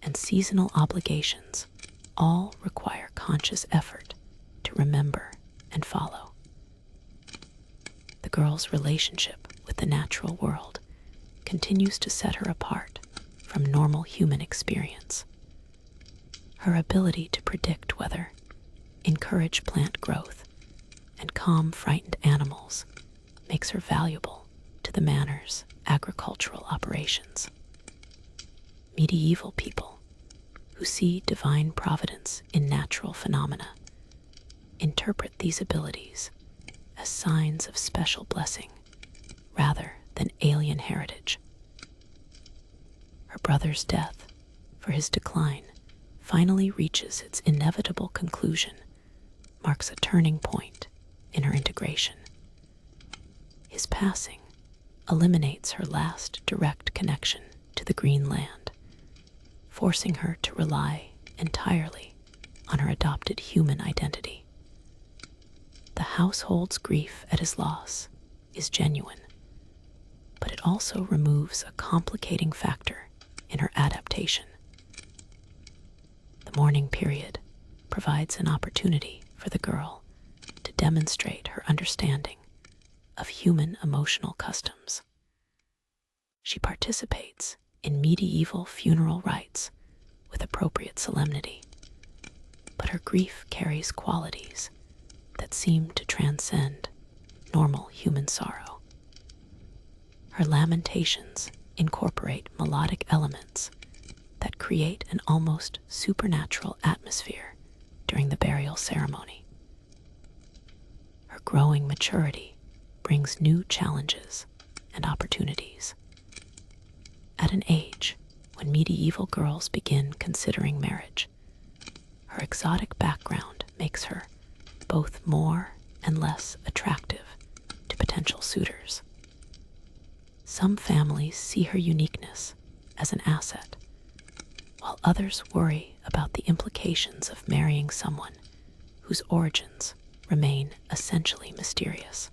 and seasonal obligations all require conscious effort to remember and follow. The girl's relationship with the natural world continues to set her apart from normal human experience. Her ability to predict weather, encourage plant growth, and calm frightened animals makes her valuable to the manor's agricultural operations. Medieval people, who see divine providence in natural phenomena, interpret these abilities as signs of special blessing rather than alien heritage. Her brother's death, for his decline, finally reaches its inevitable conclusion, marks a turning point in her integration. His passing eliminates her last direct connection to the green land, forcing her to rely entirely on her adopted human identity. The household's grief at his loss is genuine, but it also removes a complicating factor in her adaptation. The mourning period provides an opportunity for the girl to demonstrate her understanding of human emotional customs. She participates in medieval funeral rites with appropriate solemnity, but her grief carries qualities that seem to transcend normal human sorrow. Her lamentations incorporate melodic elements that create an almost supernatural atmosphere during the burial ceremony. Her growing maturity brings new challenges and opportunities. At an age when medieval girls begin considering marriage, her exotic background makes her both more and less attractive to potential suitors. Some families see her uniqueness as an asset, while others worry about the implications of marrying someone whose origins remain essentially mysterious.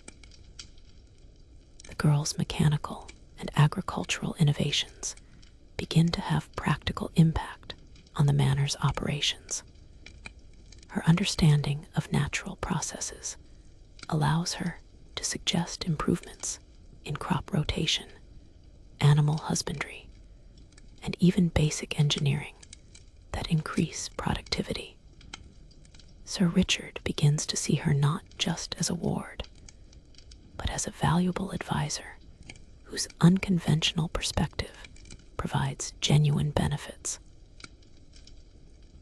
The girl's mechanical and agricultural innovations begin to have practical impact on the manor's operations. Her understanding of natural processes allows her to suggest improvements in crop rotation, animal husbandry, and even basic engineering that increase productivity. Sir Richard begins to see her not just as a ward, but as a valuable advisor whose unconventional perspective provides genuine benefits.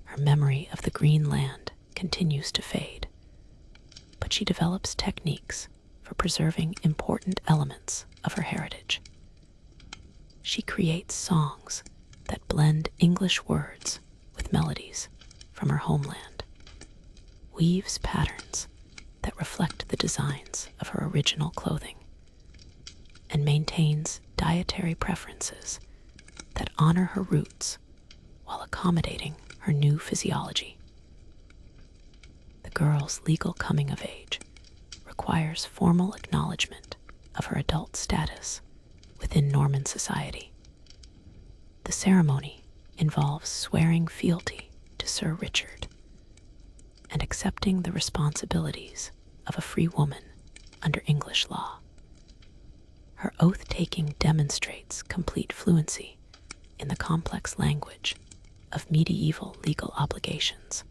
Her memory of the green land continues to fade, but she develops techniques for preserving important elements of her heritage. She creates songs that blend English words with melodies from her homeland, weaves patterns that reflect the designs of her original clothing, and maintains dietary preferences that honor her roots while accommodating her new physiology. The girl's legal coming of age requires formal acknowledgement of her adult status within Norman society. The ceremony involves swearing fealty to Sir Richard and accepting the responsibilities of a free woman under English law. Her oath-taking demonstrates complete fluency in the complex language of medieval legal obligations,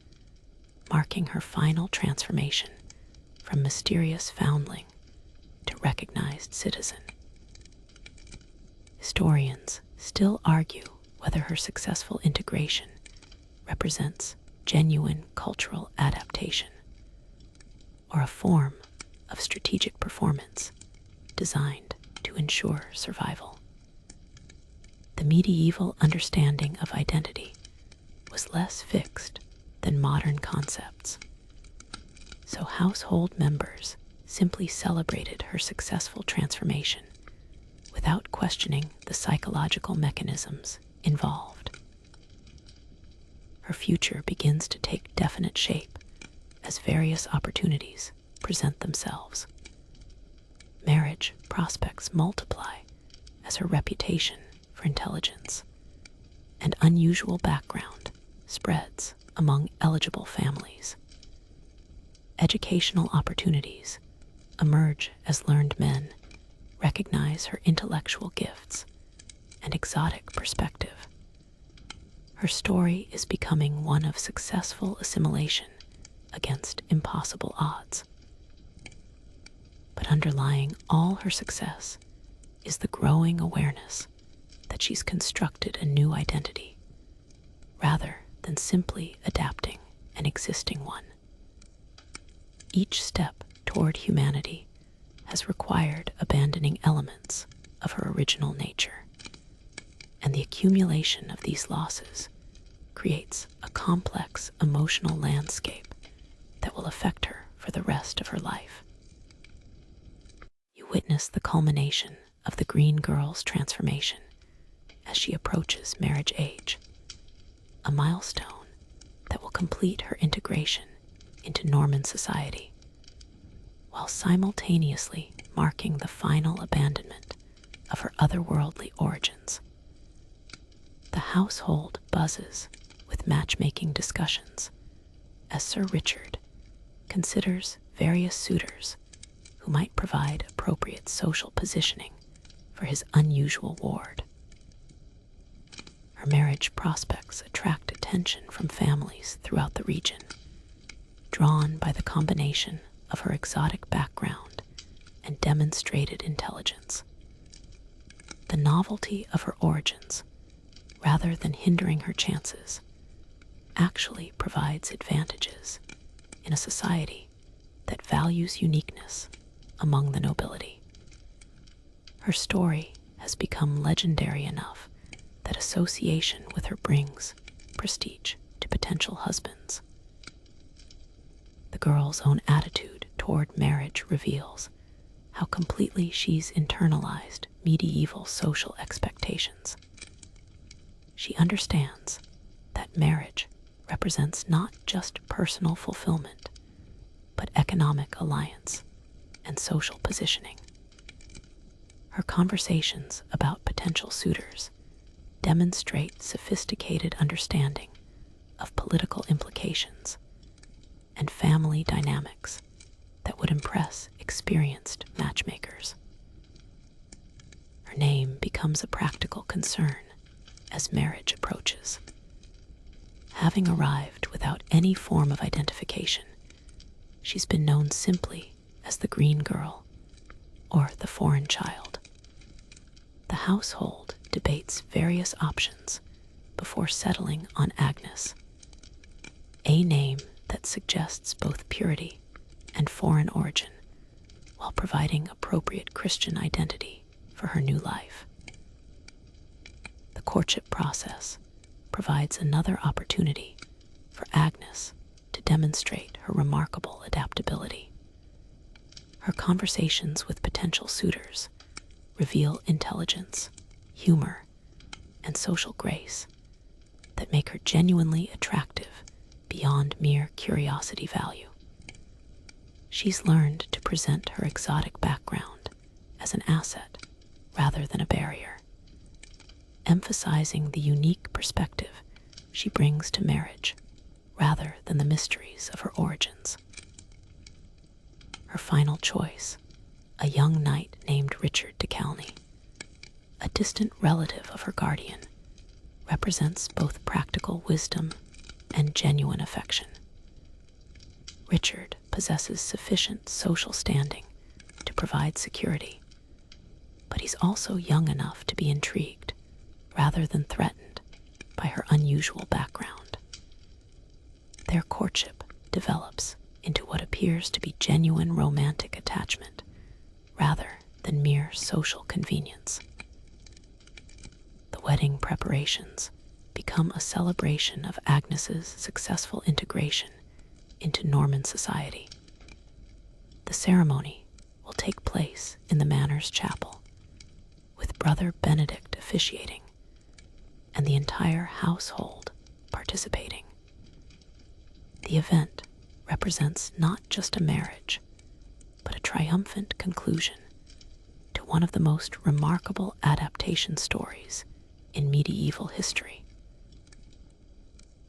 marking her final transformation from mysterious foundling to recognized citizen. Historians still argue whether her successful integration represents genuine cultural adaptation or a form of strategic performance designed to ensure survival. The medieval understanding of identity was less fixed than modern concepts, so household members simply celebrated her successful transformation without questioning the psychological mechanisms involved. Her future begins to take definite shape as various opportunities present themselves. Marriage prospects multiply as her reputation for intelligence and unusual background spreads among eligible families. Educational opportunities emerge as learned men recognize her intellectual gifts and exotic perspective. Her story is becoming one of successful assimilation against impossible odds. But underlying all her success is the growing awareness that she's constructed a new identity, rather than simply adapting an existing one. Each step toward humanity has required abandoning elements of her original nature, and the accumulation of these losses creates a complex emotional landscape that will affect her for the rest of her life. You witness the culmination of the green girl's transformation as she approaches marriage age, a milestone that will complete her integration into Norman society, while simultaneously marking the final abandonment of her otherworldly origins. The household buzzes with matchmaking discussions as Sir Richard considers various suitors who might provide appropriate social positioning for his unusual ward. Her marriage prospects attract attention from families throughout the region, drawn by the combination of her exotic background and demonstrated intelligence. The novelty of her origins, rather than hindering her chances, actually provides advantages in a society that values uniqueness among the nobility. Her story has become legendary enough that association with her brings prestige to potential husbands. The girl's own attitude toward marriage reveals how completely she's internalized medieval social expectations. She understands that marriage represents not just personal fulfillment, but economic alliance and social positioning. Her conversations about potential suitors demonstrate sophisticated understanding of political implications and family dynamics that would impress experienced matchmakers. Her name becomes a practical concern as marriage approaches. Having arrived without any form of identification, she's been known simply as the Green Girl or the Foreign Child. The household debates various options before settling on Agnes, a name that suggests both purity and foreign origin while providing appropriate Christian identity for her new life. The courtship process provides another opportunity for Agnes to demonstrate her remarkable adaptability. Her conversations with potential suitors reveal intelligence, humor, and social grace that make her genuinely attractive beyond mere curiosity value. She's learned to present her exotic background as an asset rather than a barrier, emphasizing the unique perspective she brings to marriage rather than the mysteries of her origins. Her final choice, a young knight named Richard de Calney, a distant relative of her guardian, represents both practical wisdom and genuine affection. Richard possesses sufficient social standing to provide security, but he's also young enough to be intrigued rather than threatened by her unusual background. Their courtship develops into what appears to be genuine romantic attachment rather than mere social convenience. The wedding preparations become a celebration of Agnes's successful integration into Norman society. The ceremony will take place in the Manor's chapel, with Brother Benedict officiating and the entire household participating. The event represents not just a marriage, but a triumphant conclusion to one of the most remarkable adaptation stories in medieval history.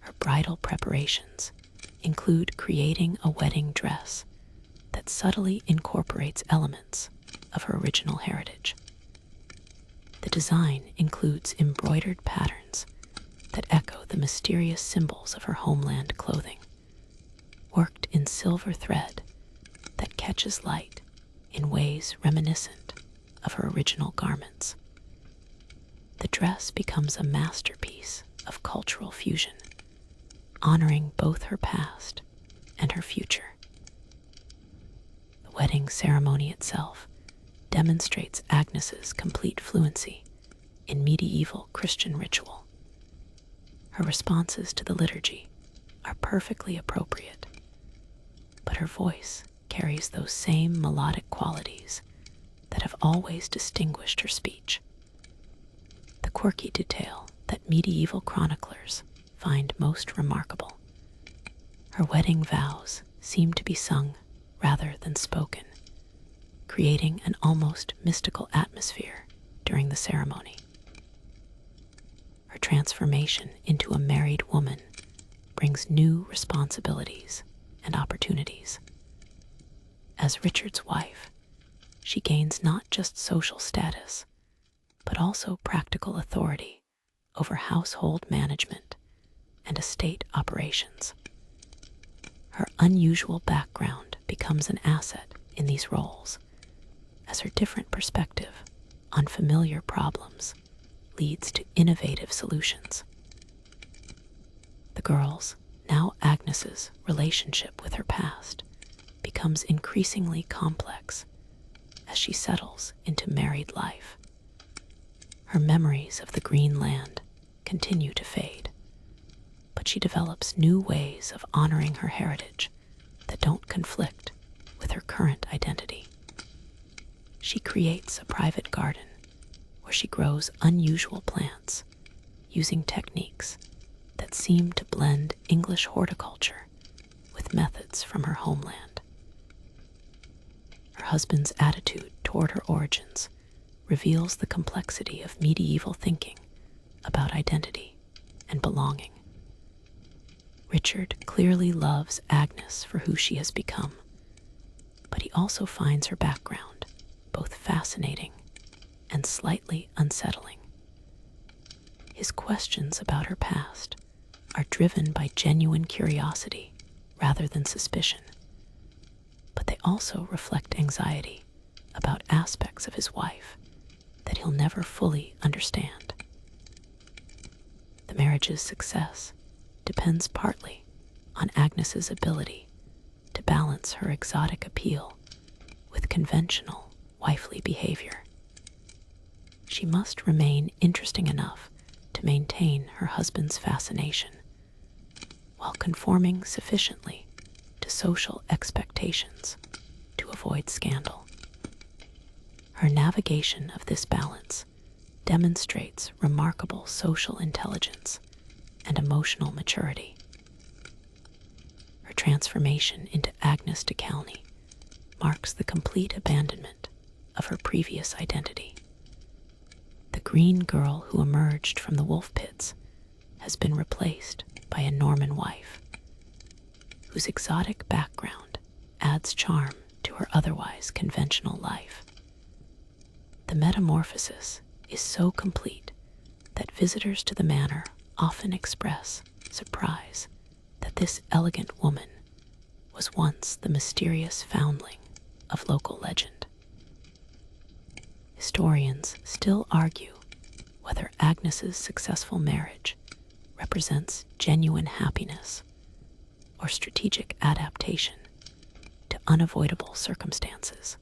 Her bridal preparations include creating a wedding dress that subtly incorporates elements of her original heritage. The design includes embroidered patterns that echo the mysterious symbols of her homeland clothing, worked in silver thread that catches light in ways reminiscent of her original garments. The dress becomes a masterpiece of cultural fusion, honoring both her past and her future. The wedding ceremony itself demonstrates Agnes's complete fluency in medieval Christian ritual. Her responses to the liturgy are perfectly appropriate, but her voice carries those same melodic qualities that have always distinguished her speech. The quirky detail that medieval chroniclers find most remarkable. Her wedding vows seem to be sung rather than spoken, creating an almost mystical atmosphere during the ceremony. Her transformation into a married woman brings new responsibilities and opportunities. As Richard's wife, she gains not just social status, but also practical authority over household management and estate operations. Her unusual background becomes an asset in these roles, as her different perspective on familiar problems leads to innovative solutions. The girl's, now Agnes's, relationship with her past becomes increasingly complex as she settles into married life. Her memories of the green land continue to fade, but she develops new ways of honoring her heritage that don't conflict with her current identity. She creates a private garden where she grows unusual plants using techniques that seem to blend English horticulture with methods from her homeland. Her husband's attitude toward her origins reveals the complexity of medieval thinking about identity and belonging. Richard clearly loves Agnes for who she has become, but he also finds her background both fascinating and slightly unsettling. His questions about her past are driven by genuine curiosity rather than suspicion, but they also reflect anxiety about aspects of his wife that he'll never fully understand. The marriage's success depends partly on Agnes's ability to balance her exotic appeal with conventional wifely behavior. She must remain interesting enough to maintain her husband's fascination, while conforming sufficiently to social expectations to avoid scandal. Her navigation of this balance demonstrates remarkable social intelligence and emotional maturity. Her transformation into Agnes de Calny marks the complete abandonment of her previous identity. The green girl who emerged from the Woolpits has been replaced by a Norman wife, whose exotic background adds charm to her otherwise conventional life. The metamorphosis is so complete that visitors to the manor often express surprise that this elegant woman was once the mysterious foundling of local legend. Historians still argue whether Agnes's successful marriage represents genuine happiness or strategic adaptation to unavoidable circumstances.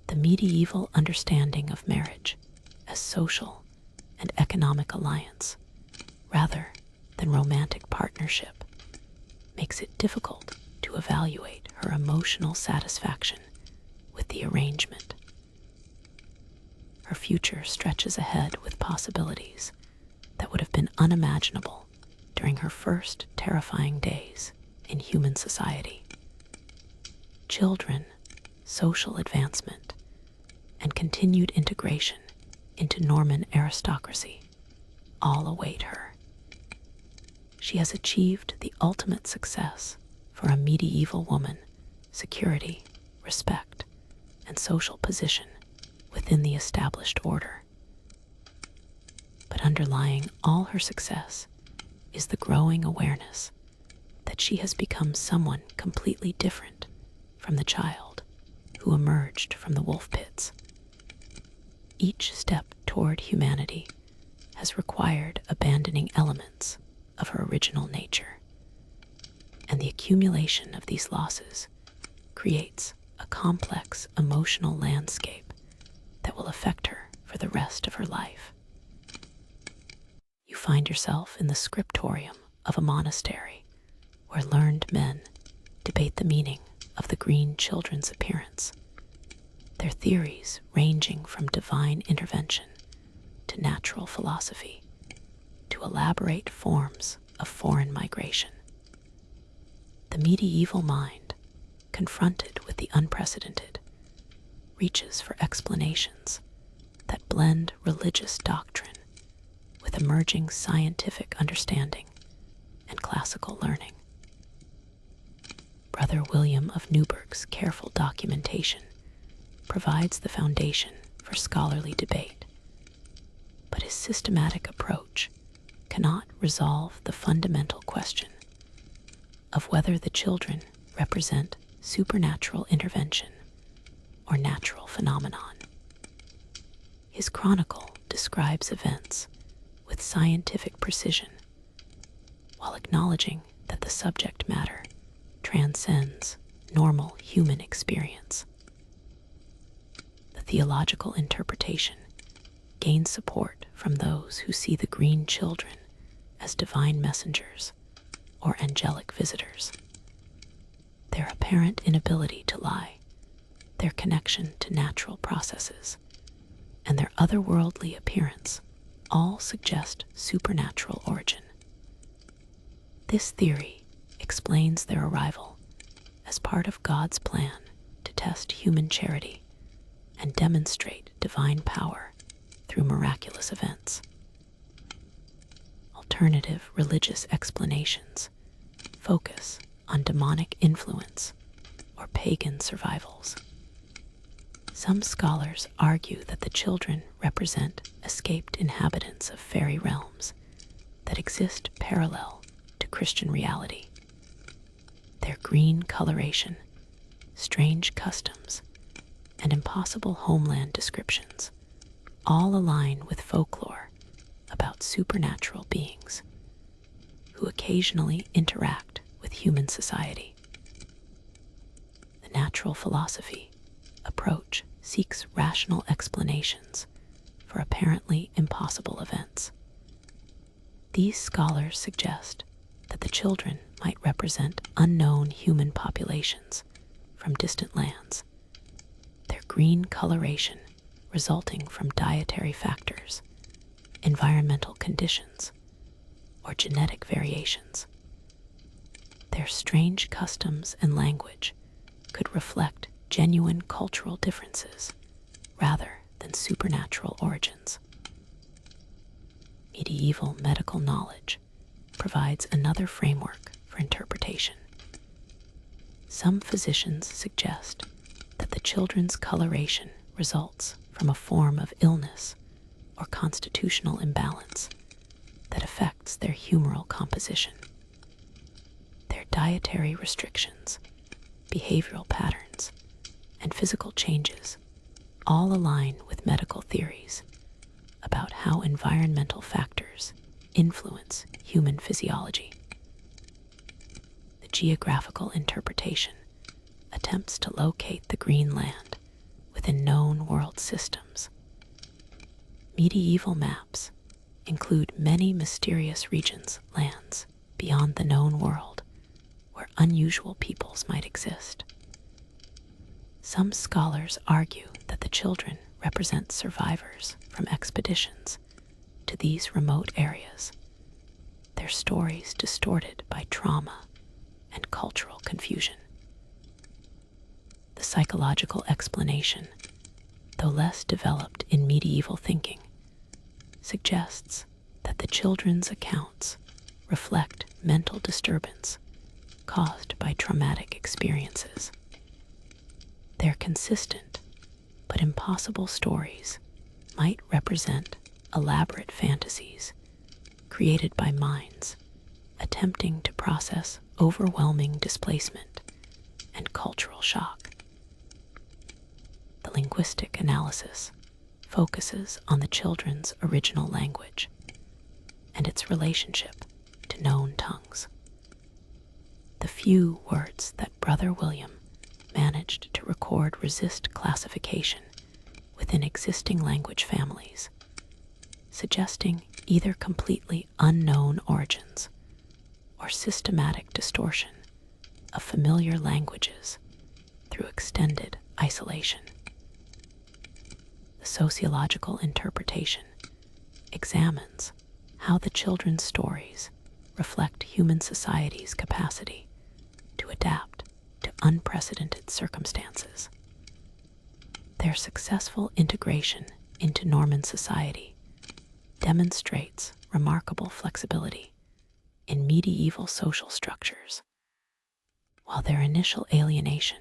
The medieval understanding of marriage as social and economic alliance, rather than romantic partnership, makes it difficult to evaluate her emotional satisfaction with the arrangement. Her future stretches ahead with possibilities that would have been unimaginable during her first terrifying days in human society. Children, social advancement, and continued integration into Norman aristocracy all await her. She has achieved the ultimate success for a medieval woman: security, respect, and social position within the established order. But underlying all her success is the growing awareness that she has become someone completely different from the child who emerged from the wolf pits. Each step toward humanity has required abandoning elements of her original nature, and the accumulation of these losses creates a complex emotional landscape that will affect her for the rest of her life. You find yourself in the scriptorium of a monastery where learned men debate the meaning of the green children's appearance, their theories ranging from divine intervention to natural philosophy to elaborate forms of foreign migration. The medieval mind, confronted with the unprecedented, reaches for explanations that blend religious doctrine with emerging scientific understanding and classical learning. Brother William of Newburgh's careful documentation provides the foundation for scholarly debate, but his systematic approach cannot resolve the fundamental question of whether the children represent supernatural intervention or natural phenomenon. His chronicle describes events with scientific precision, while acknowledging that the subject matter transcends normal human experience. The theological interpretation gains support from those who see the green children as divine messengers or angelic visitors. Their apparent inability to lie, their connection to natural processes, and their otherworldly appearance all suggest supernatural origin. This theory explains their arrival as part of God's plan to test human charity and demonstrate divine power through miraculous events. Alternative religious explanations focus on demonic influence or pagan survivals. Some scholars argue that the children represent escaped inhabitants of fairy realms that exist parallel to Christian reality. Their green coloration, strange customs, and impossible homeland descriptions all align with folklore about supernatural beings who occasionally interact with human society. The natural philosophy approach seeks rational explanations for apparently impossible events. These scholars suggest that the children might represent unknown human populations from distant lands, their green coloration resulting from dietary factors, environmental conditions, or genetic variations. Their strange customs and language could reflect genuine cultural differences rather than supernatural origins. Medieval medical knowledge provides another framework for interpretation. Some physicians suggest that the children's coloration results from a form of illness or constitutional imbalance that affects their humoral composition. Their dietary restrictions, behavioral patterns, and physical changes all align with medical theories about how environmental factors influence human physiology. The geographical interpretation attempts to locate the green land within known world systems. Medieval maps include many mysterious regions, lands beyond the known world where unusual peoples might exist. Some scholars argue that the children represent survivors from expeditions to these remote areas, their stories distorted by trauma and cultural confusion. The psychological explanation, though less developed in medieval thinking, suggests that the children's accounts reflect mental disturbance caused by traumatic experiences. Their consistent but impossible stories might represent elaborate fantasies created by minds attempting to process overwhelming displacement and cultural shock. linguistic analysis focuses on the children's original language and its relationship to known tongues. The few words that Brother William managed to record resist classification within existing language families, suggesting either completely unknown origins or systematic distortion of familiar languages through extended isolation. The sociological interpretation examines how the children's stories reflect human society's capacity to adapt to unprecedented circumstances. Their successful integration into Norman society demonstrates remarkable flexibility in medieval social structures, while their initial alienation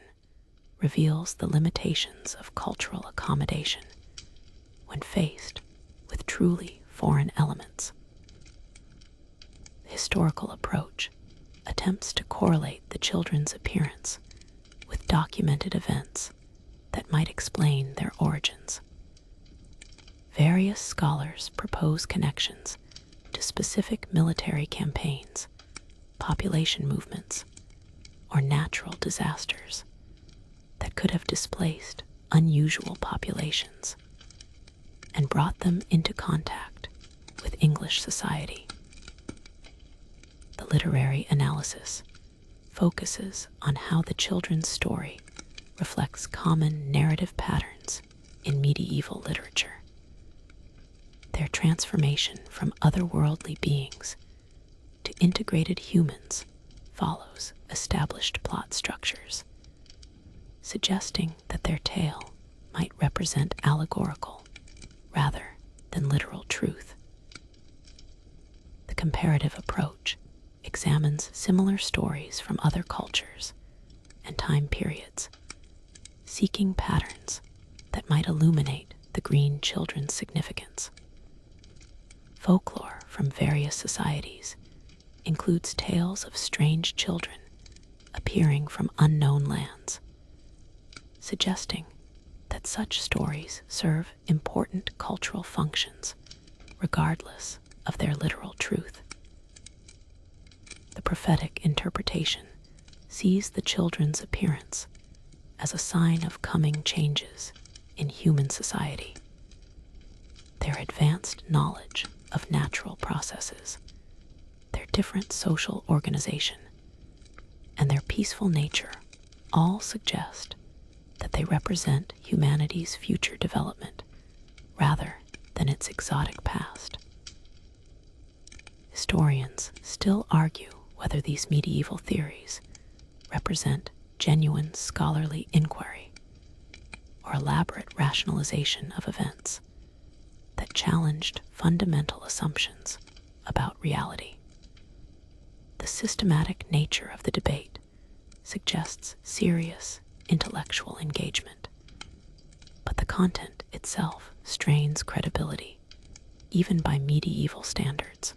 reveals the limitations of cultural accommodation when faced with truly foreign elements. The historical approach attempts to correlate the children's appearance with documented events that might explain their origins. Various scholars propose connections to specific military campaigns, population movements, or natural disasters that could have displaced unusual populations and brought them into contact with English society. The literary analysis focuses on how the children's story reflects common narrative patterns in medieval literature. Their transformation from otherworldly beings to integrated humans follows established plot structures, suggesting that their tale might represent allegorical rather than literal truth. The comparative approach examines similar stories from other cultures and time periods, seeking patterns that might illuminate the green children's significance. Folklore from various societies includes tales of strange children appearing from unknown lands, suggesting that such stories serve important cultural functions regardless of their literal truth. The prophetic interpretation sees the children's appearance as a sign of coming changes in human society. Their advanced knowledge of natural processes, their different social organization, and their peaceful nature all suggest that they represent humanity's future development rather than its exotic past. Historians still argue whether these medieval theories represent genuine scholarly inquiry or elaborate rationalization of events that challenged fundamental assumptions about reality. The systematic nature of the debate suggests serious intellectual engagement, but the content itself strains credibility, even by medieval standards.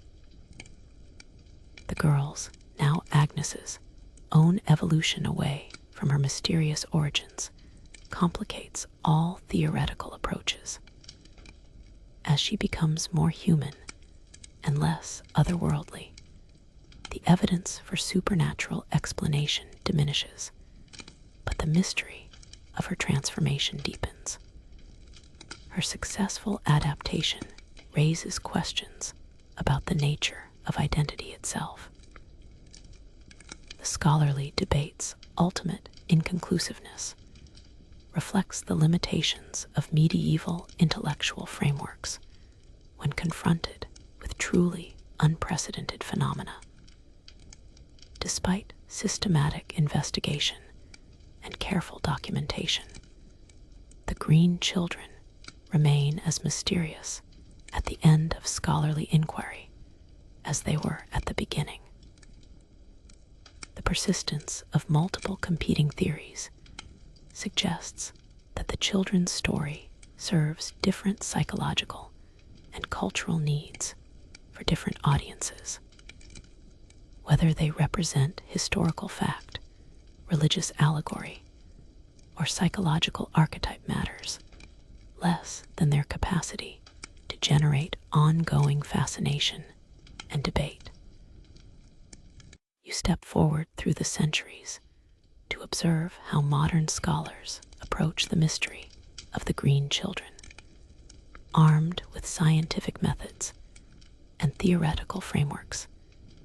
The girl's, now Agnes's, own evolution away from her mysterious origins complicates all theoretical approaches. As she becomes more human and less otherworldly, the evidence for supernatural explanation diminishes, but the mystery of her transformation deepens. Her successful adaptation raises questions about the nature of identity itself. The scholarly debate's ultimate inconclusiveness reflects the limitations of medieval intellectual frameworks when confronted with truly unprecedented phenomena. Despite systematic investigation and careful documentation, the green children remain as mysterious at the end of scholarly inquiry as they were at the beginning. The persistence of multiple competing theories suggests that the children's story serves different psychological and cultural needs for different audiences. Whether they represent historical fact, religious allegory, or psychological archetype matters less than their capacity to generate ongoing fascination and debate. You step forward through the centuries to observe how modern scholars approach the mystery of the green children, armed with scientific methods and theoretical frameworks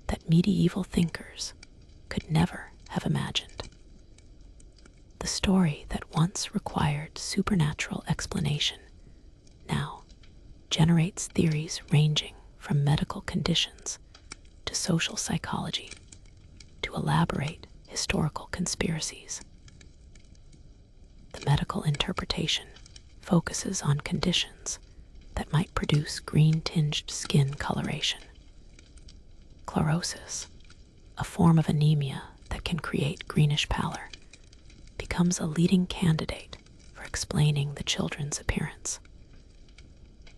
that medieval thinkers could never have imagined. The story that once required supernatural explanation now generates theories ranging from medical conditions to social psychology to elaborate historical conspiracies. The medical interpretation focuses on conditions that might produce green-tinged skin coloration. Chlorosis, a form of anemia that can create greenish pallor, becomes a leading candidate for explaining the children's appearance.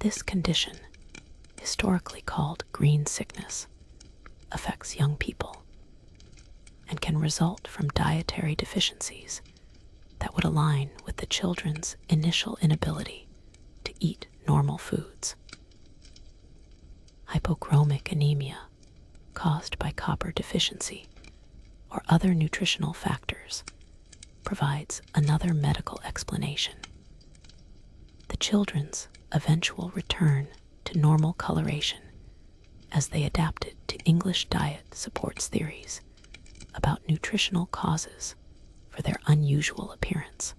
This condition, historically called green sickness, affects young people and can result from dietary deficiencies that would align with the children's initial inability to eat normal foods. Hypochromic anemia, caused by copper deficiency or other nutritional factors, provides another medical explanation. The children's eventual return to normal coloration as they adapted to English diet supports theories about nutritional causes for their unusual appearance.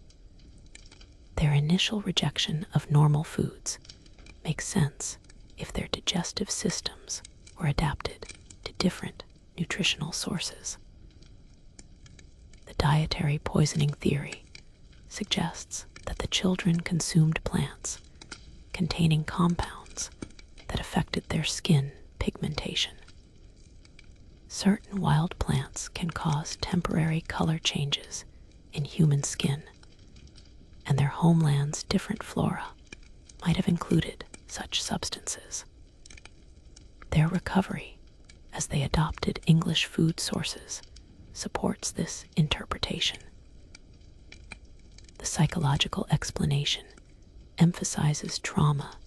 Their initial rejection of normal foods makes sense if their digestive systems were adapted to different nutritional sources. The dietary poisoning theory suggests that the children consumed plants containing compounds that affected their skin pigmentation. Certain wild plants can cause temporary color changes in human skin, and their homeland's different flora might have included such substances. Their recovery, as they adopted English food sources, supports this interpretation. The psychological explanation emphasizes trauma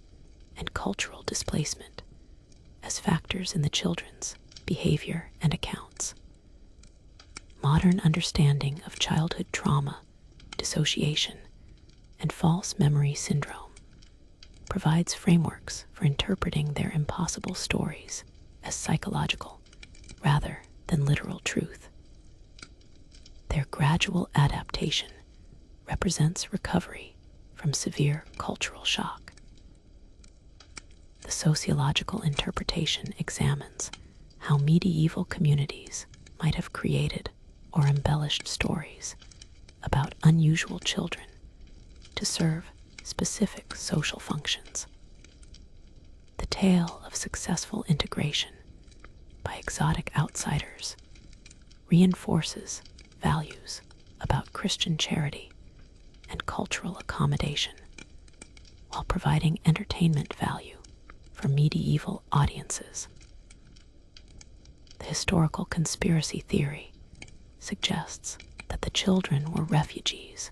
and cultural displacement as factors in the children's behavior and accounts. Modern understanding of childhood trauma, dissociation, and false memory syndrome provides frameworks for interpreting their impossible stories as psychological rather than literal truth. Their gradual adaptation represents recovery from severe cultural shock. The sociological interpretation examines how medieval communities might have created or embellished stories about unusual children to serve specific social functions. The tale of successful integration by exotic outsiders reinforces values about Christian charity and cultural accommodation, while providing entertainment value for medieval audiences. The historical conspiracy theory suggests that the children were refugees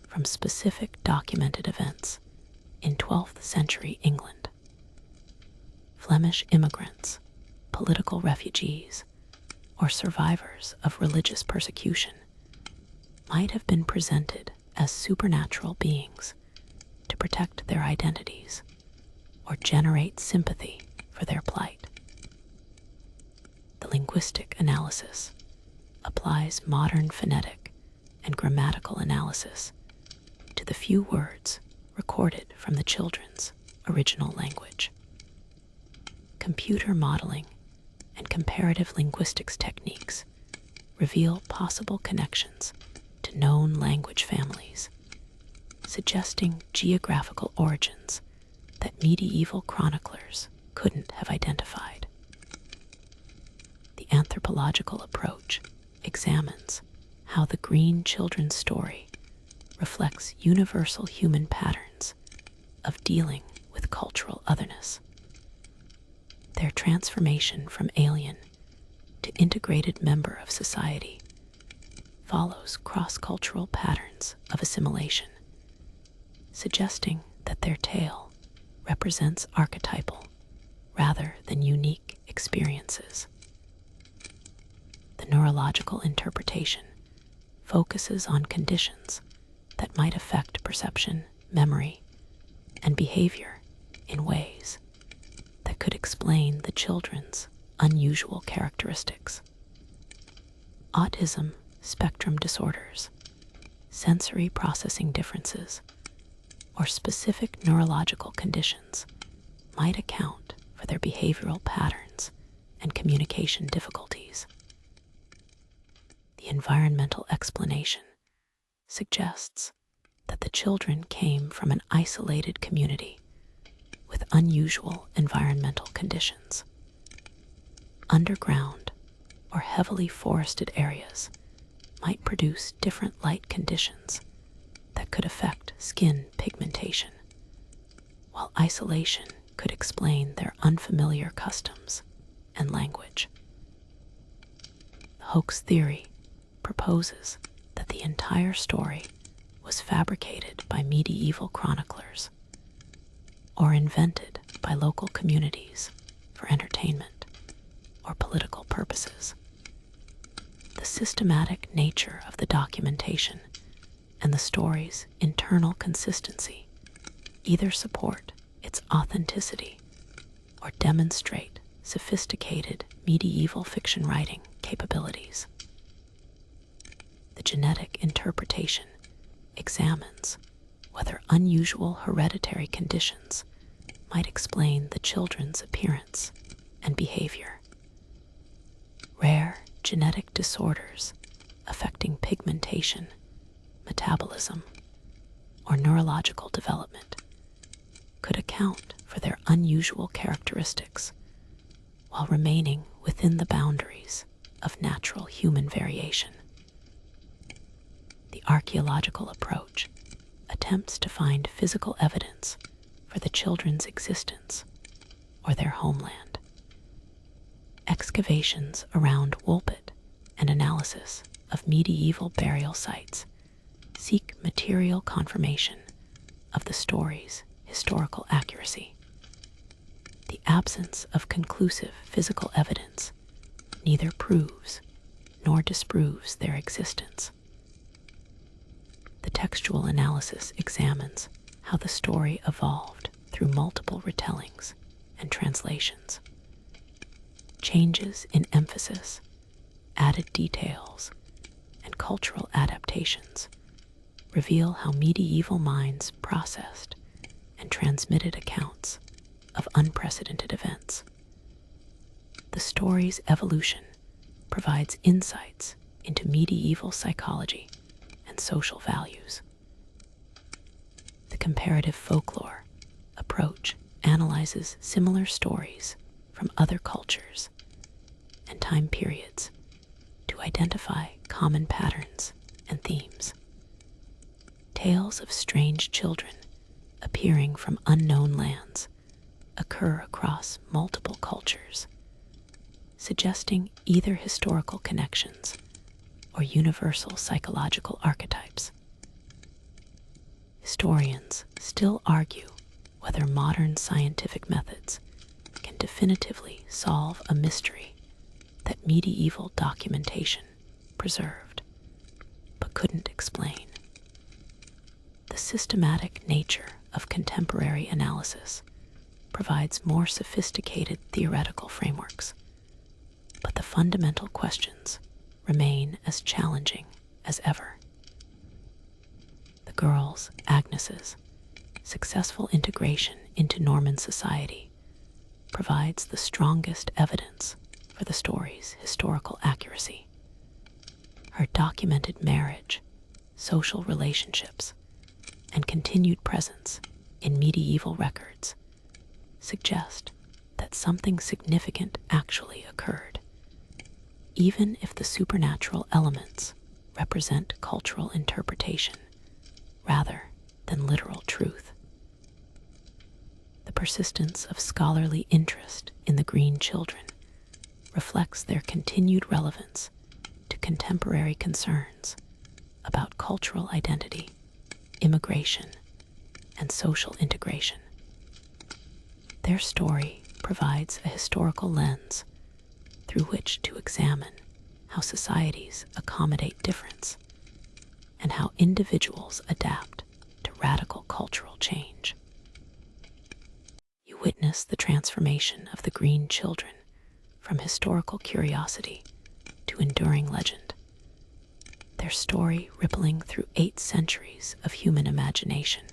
from specific documented events in 12th century England. Flemish immigrants, political refugees, or survivors of religious persecution might have been presented as supernatural beings to protect their identities or generate sympathy for their plight. The linguistic analysis applies modern phonetic and grammatical analysis to the few words recorded from the children's original language. Computer modeling and comparative linguistics techniques reveal possible connections to known language families, suggesting geographical origins that medieval chroniclers couldn't have identified. The anthropological approach examines how the green children's story reflects universal human patterns of dealing with cultural otherness. Their transformation from alien to integrated member of society follows cross-cultural patterns of assimilation, suggesting that their tale represents archetypal rather than unique experiences. The neurological interpretation focuses on conditions that might affect perception, memory, and behavior in ways that could explain the children's unusual characteristics. Autism spectrum disorders, sensory processing differences, or specific neurological conditions might account for their behavioral patterns and communication difficulties. The environmental explanation suggests that the children came from an isolated community with unusual environmental conditions. Underground or heavily forested areas might produce different light conditions that could affect skin pigmentation, while isolation could explain their unfamiliar customs and language. The hoax theory proposes that the entire story was fabricated by medieval chroniclers or invented by local communities for entertainment or political purposes. The systematic nature of the documentation and the story's internal consistency either support its authenticity or demonstrate sophisticated medieval fiction writing capabilities. The genetic interpretation examines whether unusual hereditary conditions might explain the children's appearance and behavior. Rare genetic disorders affecting pigmentation, metabolism, or neurological development could account for their unusual characteristics while remaining within the boundaries of natural human variation. The archaeological approach attempts to find physical evidence for the children's existence or their homeland. Excavations around Woolpit and analysis of medieval burial sites seek material confirmation of the story's historical accuracy. The absence of conclusive physical evidence neither proves nor disproves their existence. The textual analysis examines how the story evolved through multiple retellings and translations. Changes in emphasis, added details, and cultural adaptations reveal how medieval minds processed and transmitted accounts of unprecedented events. The story's evolution provides insights into medieval psychology and social values. The comparative folklore approach analyzes similar stories from other cultures and time periods to identify common patterns and themes. Tales of strange children appearing from unknown lands occur across multiple cultures, suggesting either historical connections or universal psychological archetypes. Historians still argue whether modern scientific methods can definitively solve a mystery that medieval documentation preserved but couldn't explain. The systematic nature of contemporary analysis provides more sophisticated theoretical frameworks, but the fundamental questions remain as challenging as ever. The girls, Agnes's, successful integration into Norman society provides the strongest evidence for the story's historical accuracy. Her documented marriage, social relationships, and continued presence in medieval records suggest that something significant actually occurred, even if the supernatural elements represent cultural interpretation rather than literal truth. The persistence of scholarly interest in the Green Children reflects their continued relevance to contemporary concerns about cultural identity, immigration, and social integration. Their story provides a historical lens through which to examine how societies accommodate difference and how individuals adapt to radical cultural change. You witness the transformation of the green children from historical curiosity to enduring legend, their story rippling through 8 centuries of human imagination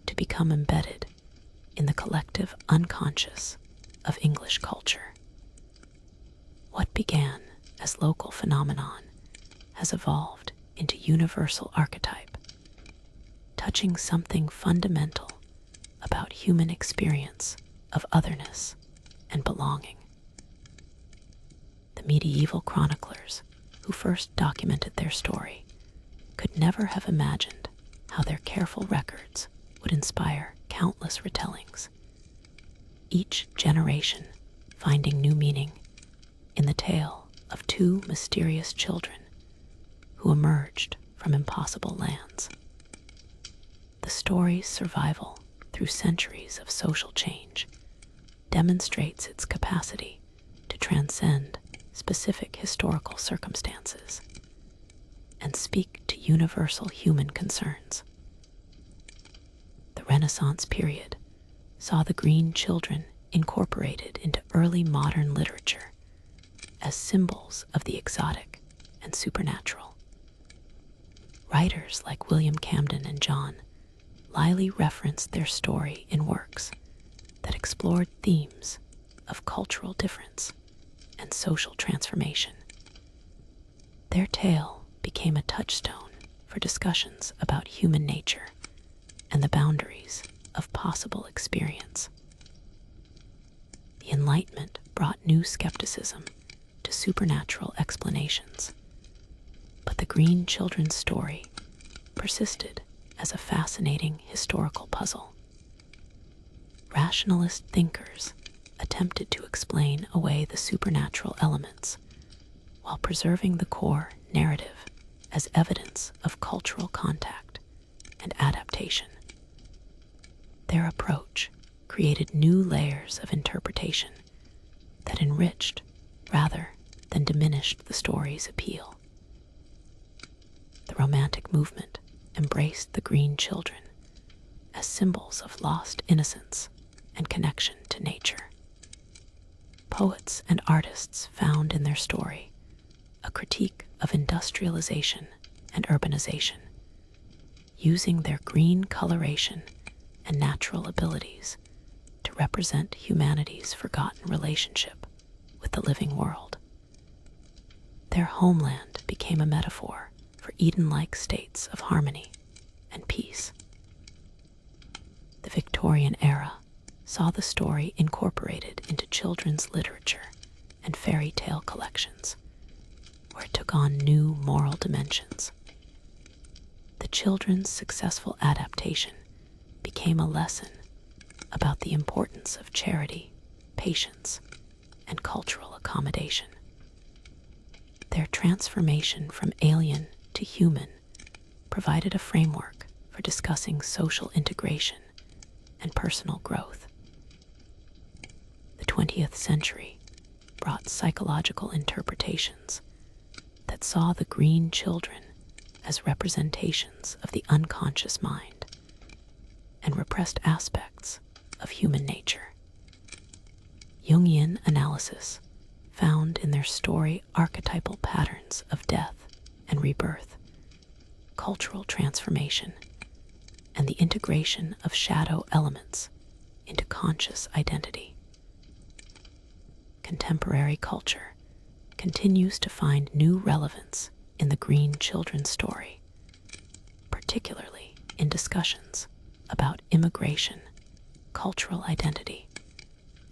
to become embedded in the collective unconscious of English culture. What began as local phenomenon has evolved into universal archetype, touching something fundamental about human experience of otherness and belonging. The medieval chroniclers who first documented their story could never have imagined how their careful records would inspire countless retellings, each generation finding new meaning in the tale of 2 mysterious children who emerged from impossible lands. The story's survival through centuries of social change demonstrates its capacity to transcend specific historical circumstances and speak to universal human concerns. The Renaissance period saw the green children incorporated into early modern literature as symbols of the exotic and supernatural. Writers like William Camden and John Lyly referenced their story in works that explored themes of cultural difference and social transformation. Their tale became a touchstone for discussions about human nature and the boundaries of possible experience. The Enlightenment brought new skepticism to supernatural explanations, but the green children's story persisted as a fascinating historical puzzle. Rationalist thinkers attempted to explain away the supernatural elements while preserving the core narrative as evidence of cultural contact and adaptation. Their approach created new layers of interpretation that enriched rather than diminished the story's appeal. The Romantic movement embraced the green children as symbols of lost innocence and connection to nature. Poets and artists found in their story a critique of industrialization and urbanization, using their green coloration and natural abilities to represent humanity's forgotten relationship with the living world. Their homeland became a metaphor for Eden-like states of harmony and peace. The Victorian era saw the story incorporated into children's literature and fairy tale collections, where it took on new moral dimensions. The children's successful adaptation became a lesson about the importance of charity, patience, and cultural accommodation. Their transformation from alien to human provided a framework for discussing social integration and personal growth. The 20th century brought psychological interpretations that saw the green children as representations of the unconscious mind and repressed aspects of human nature. Jungian analysis found in their story archetypal patterns of death and rebirth, cultural transformation, and the integration of shadow elements into conscious identity. Contemporary culture continues to find new relevance in the green children's story, particularly in discussions about immigration, cultural identity,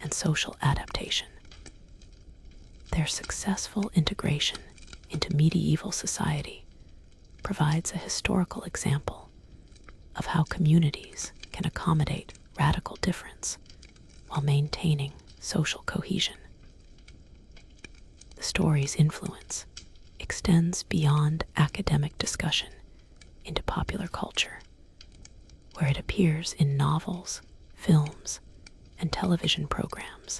and social adaptation. Their successful integration into medieval society provides a historical example of how communities can accommodate radical difference while maintaining social cohesion. The story's influence extends beyond academic discussion into popular culture, where it appears in novels, films, and television programs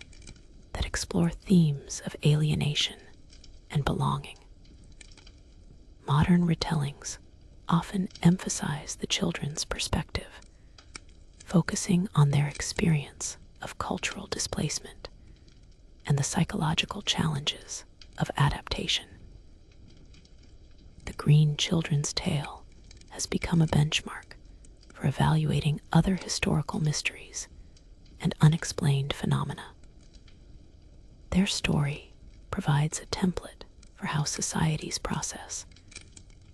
that explore themes of alienation and belonging. Modern retellings often emphasize the children's perspective, focusing on their experience of cultural displacement and the psychological challenges of adaptation. The Green Children's Tale has become a benchmark for evaluating other historical mysteries and unexplained phenomena. Their story provides a template for how societies process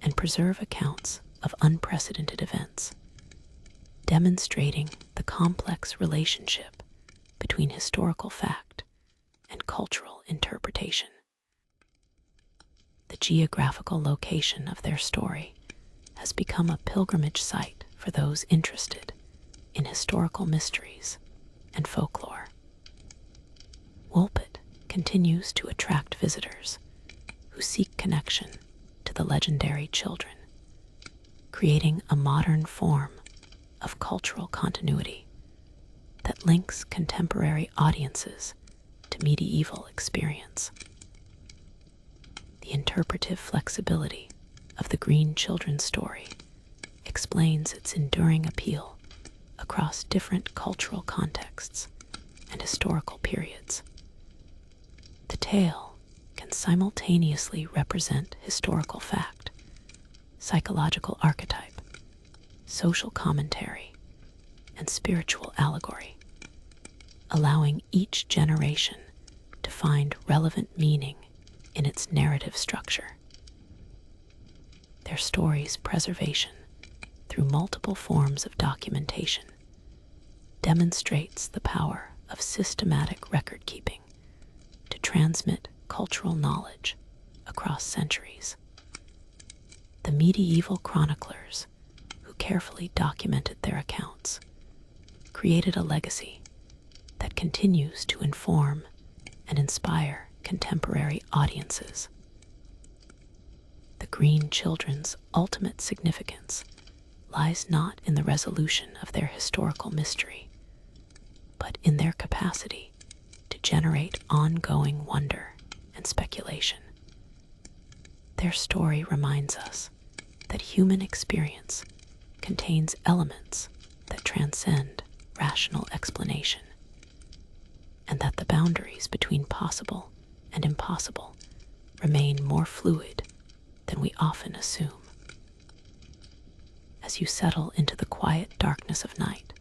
and preserve accounts of unprecedented events, demonstrating the complex relationship between historical fact and cultural interpretation. The geographical location of their story has become a pilgrimage site for those interested in historical mysteries and folklore. Woolpit continues to attract visitors who seek connection to the legendary children, creating a modern form of cultural continuity that links contemporary audiences to medieval experience. The interpretive flexibility of the Green Children's story explains its enduring appeal across different cultural contexts and historical periods. The tale can simultaneously represent historical fact, psychological archetype, social commentary, and spiritual allegory, allowing each generation to find relevant meaning in its narrative structure. Their story's preservation through multiple forms of documentation demonstrates the power of systematic record-keeping to transmit cultural knowledge across centuries. The medieval chroniclers who carefully documented their accounts created a legacy that continues to inform and inspire contemporary audiences. The Green Children's ultimate significance lies not in the resolution of their historical mystery, but in their capacity to generate ongoing wonder and speculation. Their story reminds us that human experience contains elements that transcend rational explanation, and that the boundaries between possible and impossible remain more fluid than we often assume. As you settle into the quiet darkness of night,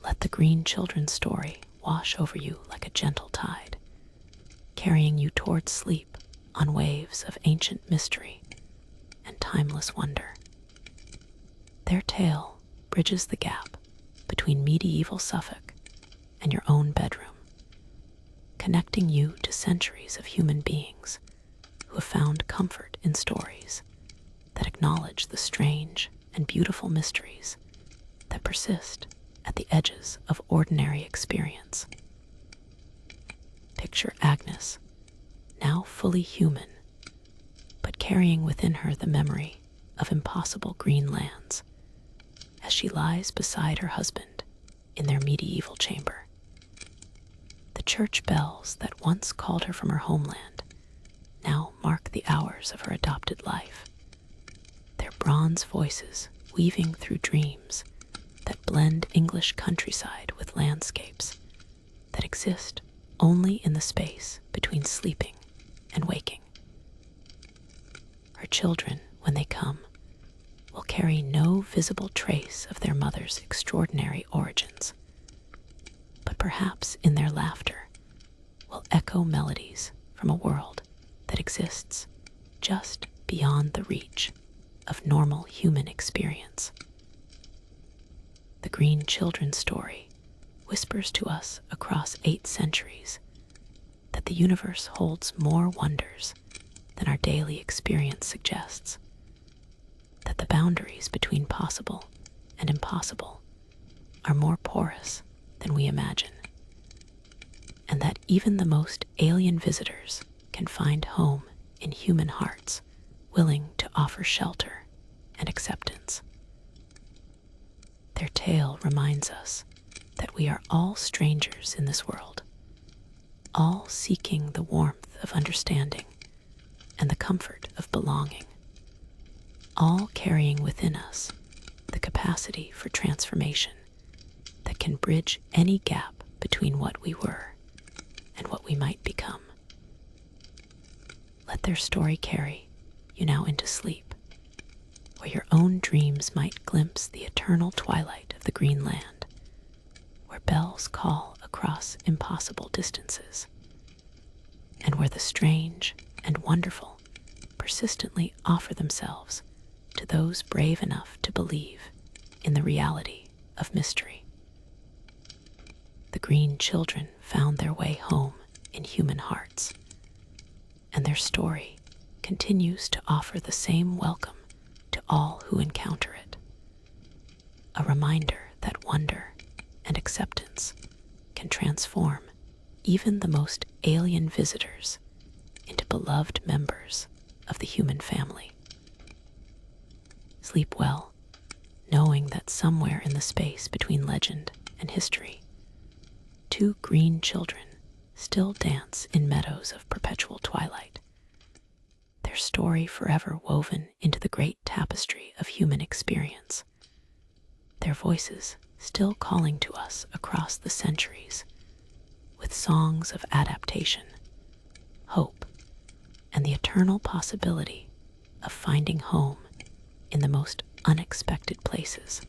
let the Green Children's story wash over you like a gentle tide, carrying you towards sleep on waves of ancient mystery and timeless wonder. Their tale bridges the gap between medieval Suffolk and your own bedroom, connecting you to centuries of human beings who have found comfort in stories that acknowledge the strange and beautiful mysteries that persist at the edges of ordinary experience. Picture Agnes, now fully human, but carrying within her the memory of impossible green lands, as she lies beside her husband in their medieval chamber. The church bells that once called her from her homeland now mark the hours of her adopted life, their bronze voices weaving through dreams that blend English countryside with landscapes that exist only in the space between sleeping and waking. Her children, when they come, will carry no visible trace of their mother's extraordinary origins, but perhaps in their laughter will echo melodies from a world that exists just beyond the reach of normal human experience. The Green Children's story whispers to us across 8 centuries that the universe holds more wonders than our daily experience suggests, that the boundaries between possible and impossible are more porous than we imagine, and that even the most alien visitors can find home in human hearts, willing to offer shelter and acceptance. Their tale reminds us that we are all strangers in this world, all seeking the warmth of understanding and the comfort of belonging, all carrying within us the capacity for transformation that can bridge any gap between what we were and what we might become. Let their story carry you now into sleep, where your own dreams might glimpse the eternal twilight of the green land, where bells call across impossible distances, and where the strange and wonderful persistently offer themselves to those brave enough to believe in the reality of mystery. The green children found their way home in human hearts, and their story continues to offer the same welcome to all who encounter it. A reminder that wonder and acceptance can transform even the most alien visitors into beloved members of the human family. Sleep well, knowing that somewhere in the space between legend and history, two green children still dance in meadows of perpetual twilight, their story forever woven into the great tapestry of human experience, their voices still calling to us across the centuries with songs of adaptation, hope, and the eternal possibility of finding home in the most unexpected places.